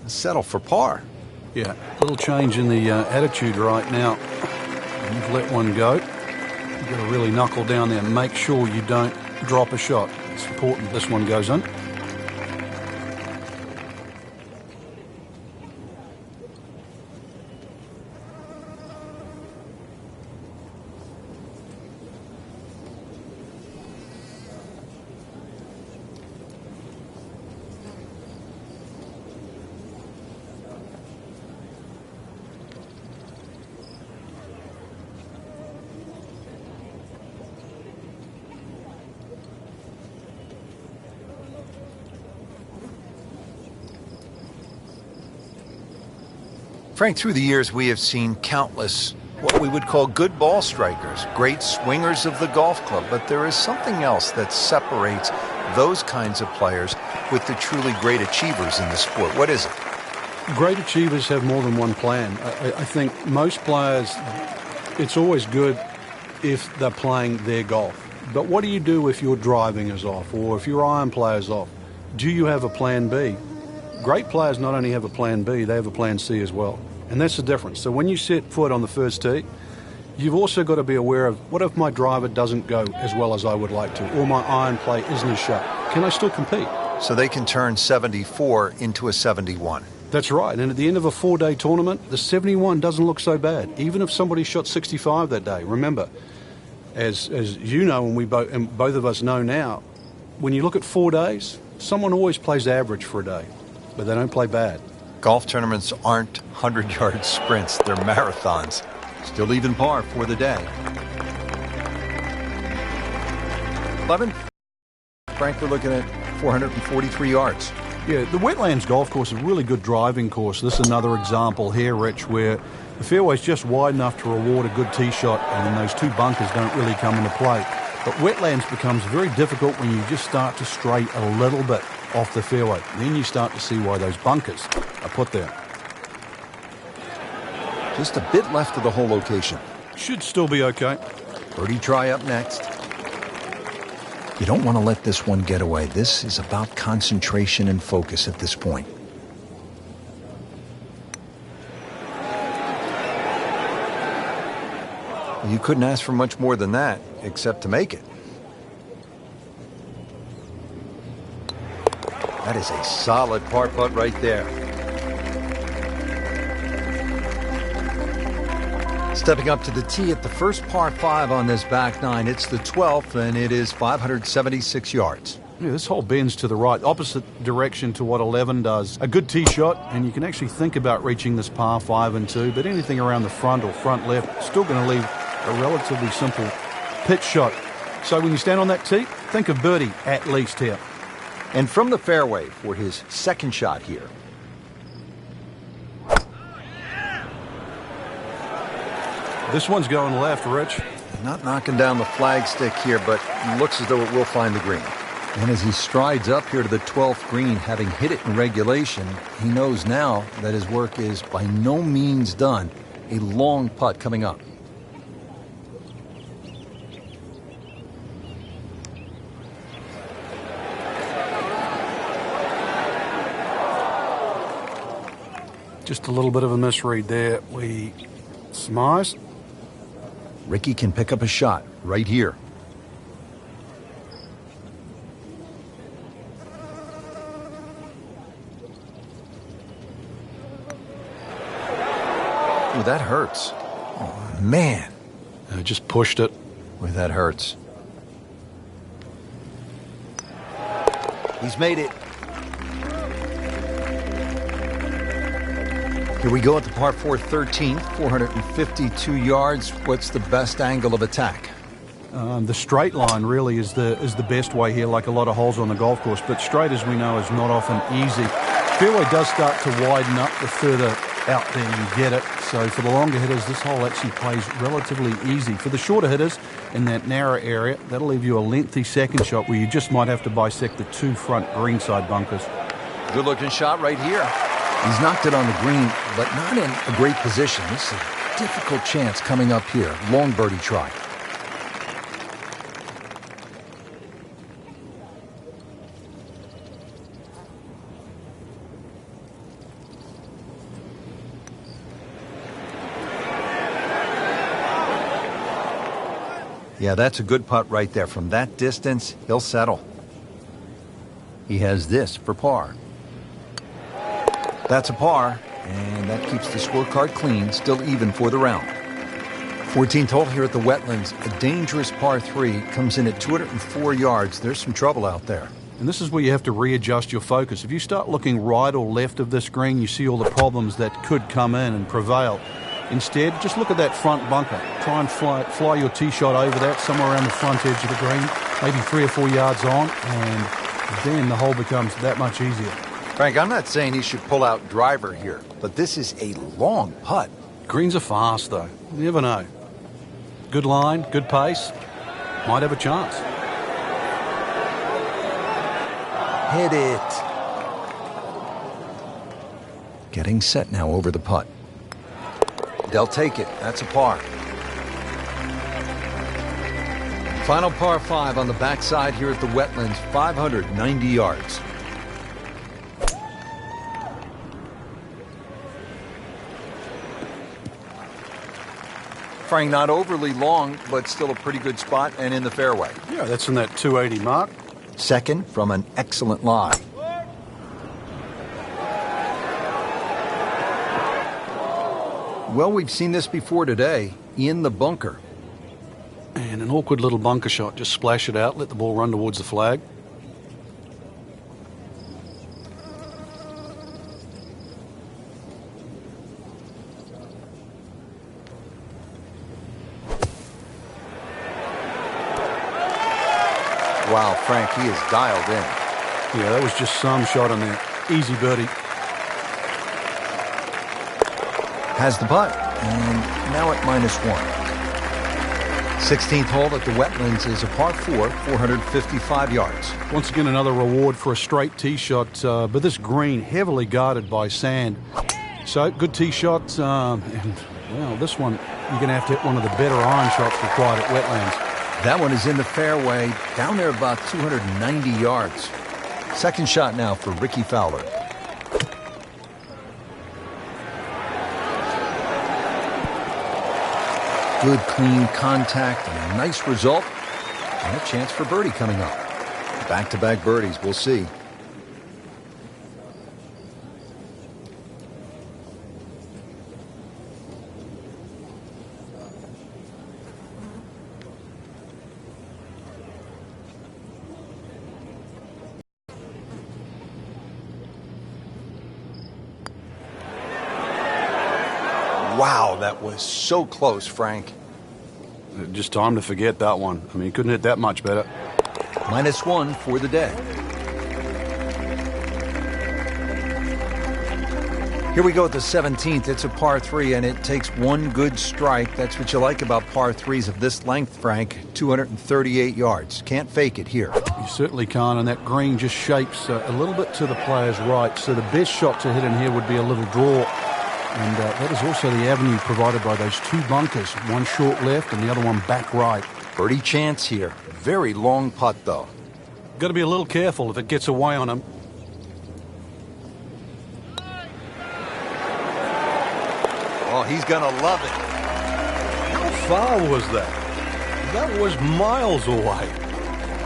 settle for par. Yeah, a little change in the attitude right now. You've let one go. You've got to really knuckle down there and make sure you don't drop a shot. It's important this one goes in. Frank, through the years, we have seen countless what we would call good ball strikers, great swingers of the golf club, but there is something else that separates those kinds of players with the truly great achievers in the sport. What is it? Great achievers have more than one plan. I think most players, it's always good if they're playing their golf. But what do you do if your driving is off or if your iron play is off? Do you have a plan B? Great players not only have a plan B, they have a plan C as well. And that's the difference. So when you set foot on the first tee, you've also got to be aware of, what if my driver doesn't go as well as I would like to, or my iron play isn't as sharp? Can I still compete? So they can turn 74 into a 71. That's right. And at the end of a 4-day tournament, the 71 doesn't look so bad, even if somebody shot 65 that day. Remember, as you know, and both of us know now, when you look at 4 days, someone always plays average for a day, but they don't play bad. Golf tournaments aren't 100-yard sprints, they're marathons. Still even par for the day. 11. Frank, we're looking at 443 yards. Yeah, the Wetlands Golf Course is a really good driving course. This is another example here, Rich, where the fairway's just wide enough to reward a good tee shot, and then those two bunkers don't really come into play. But Wetlands becomes very difficult when you just start to stray a little bit off the fairway. Then you start to see why those bunkers are put there. Just a bit left of the hole location. Should still be okay. Birdie try up next. You don't want to let this one get away. This is about concentration and focus at this point. You couldn't ask for much more than that, except to make it. That is a solid par putt right there. Stepping up to the tee at the first par 5 on this back nine. It's the 12th, and it is 576 yards. Yeah, this hole bends to the right, opposite direction to what 11 does. A good tee shot, and you can actually think about reaching this par 5 and 2, but anything around the front or front left, still going to leave a relatively simple pitch shot. So when you stand on that tee, think of birdie at least here. And from the fairway for his second shot here. This one's going left, Rich. Not knocking down the flagstick here, but looks as though it will find the green. And as he strides up here to the 12th green, having hit it in regulation, he knows now that his work is by no means done. A long putt coming up. Just a little bit of a misread there. We surmise. Ricky can pick up a shot right here. Ooh, that hurts. Oh, man. Just pushed it. Boy, that hurts. He's made it. Here we go at the par 4 13th, 452 yards. What's the best angle of attack? The straight line really is the best way here, like a lot of holes on the golf course. But straight, as we know, is not often easy. Fairway does start to widen up the further out there you get it. So for the longer hitters, this hole actually plays relatively easy. For the shorter hitters in that narrow area, that'll leave you a lengthy second shot where you just might have to bisect the two front greenside bunkers. Good looking shot right here. He's knocked it on the green, but not in a great position. This is a difficult chance coming up here. Long birdie try. Yeah, that's a good putt right there. From that distance, he'll settle. He has this for par. That's a par, and that keeps the scorecard clean, still even for the round. 14th hole here at the Wetlands, a dangerous par 3, comes in at 204 yards. There's some trouble out there. And this is where you have to readjust your focus. If you start looking right or left of this green, you see all the problems that could come in and prevail. Instead, just look at that front bunker. Try and fly your tee shot over that, somewhere around the front edge of the green, maybe 3 or 4 yards on, and then the hole becomes that much easier. Frank, I'm not saying he should pull out driver here, but this is a long putt. Greens are fast, though. You never know. Good line, good pace. Might have a chance. Hit it. Getting set now over the putt. They'll take it. That's a par. Final par 5 on the backside here at the Wetlands, 590 yards. Frank, not overly long, but still a pretty good spot and in the fairway. Yeah, that's in that 280 mark. Second from an excellent lie. Well, we've seen this before today, in the bunker. And an awkward little bunker shot. Just splash it out, let the ball run towards the flag. Wow, Frank, he is dialed in. Yeah, that was just some shot on there. Easy birdie. Has the putt, and now at -1. 16th hole at the Wetlands is a par 4, 455 yards. Once again, another reward for a straight tee shot, but this green heavily guarded by sand. So, good tee shot, and, well, this one, you're going to have to hit one of the better iron shots required at Wetlands. That one is in the fairway, down there about 290 yards. Second shot now for Ricky Fowler. Good, clean contact and a nice result. And a chance for birdie coming up. Back-to-back birdies, we'll see. Wow, that was so close, Frank. Just time to forget that one. I mean, he couldn't hit that much better. -1 for the day. Here we go at the 17th. It's a par 3, and it takes one good strike. That's what you like about par 3s of this length, Frank. 238 yards. Can't fake it here. You certainly can't, and that green just shapes a little bit to the player's right. So the best shot to hit in here would be a little draw. And that is also the avenue provided by those two bunkers. One short left and the other one back right. Birdie chance here. Very long putt, though. Got to be a little careful if it gets away on him. Oh, he's going to love it. How far was that? That was miles away.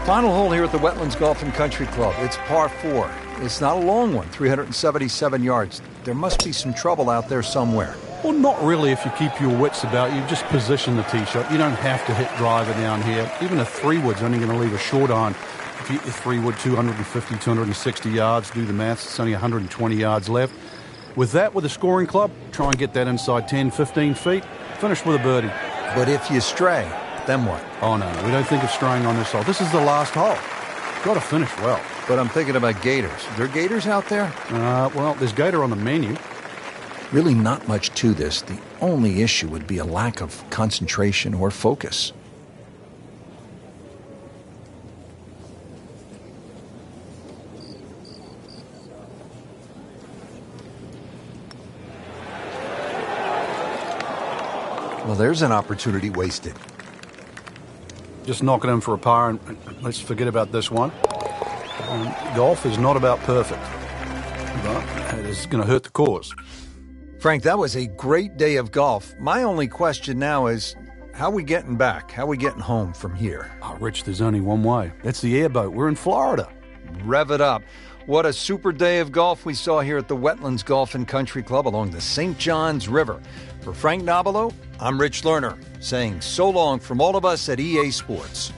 Final hole here at the Wetlands Golf and Country Club. It's par 4. It's not a long one, 377 yards. There must be some trouble out there somewhere. Well, not really if you keep your wits about you. Just position the tee shot. You don't have to hit driver down here. Even a 3-wood's only going to leave a short iron. If you hit the 3-wood 250, 260 yards, do the maths, it's only 120 yards left. With that, with a scoring club, try and get that inside 10, 15 feet. Finish with a birdie. But if you stray, then what? Oh, no, we don't think of straying on this hole. This is the last hole. Got to finish well. But I'm thinking about gators. Are there gators out there? Well, there's gator on the menu. Really not much to this. The only issue would be a lack of concentration or focus. Well, there's an opportunity wasted. Just knock it in for a par, and let's forget about this one. Golf is not about perfect, but it is going to hurt the cause. Frank, that was a great day of golf. My only question now is, how are we getting back? How are we getting home from here? Oh, Rich, there's only one way. That's the airboat. We're in Florida. Rev it up. What a super day of golf we saw here at the Wetlands Golf and Country Club along the St. Johns River. For Frank Nobilo, I'm Rich Lerner, saying so long from all of us at EA Sports.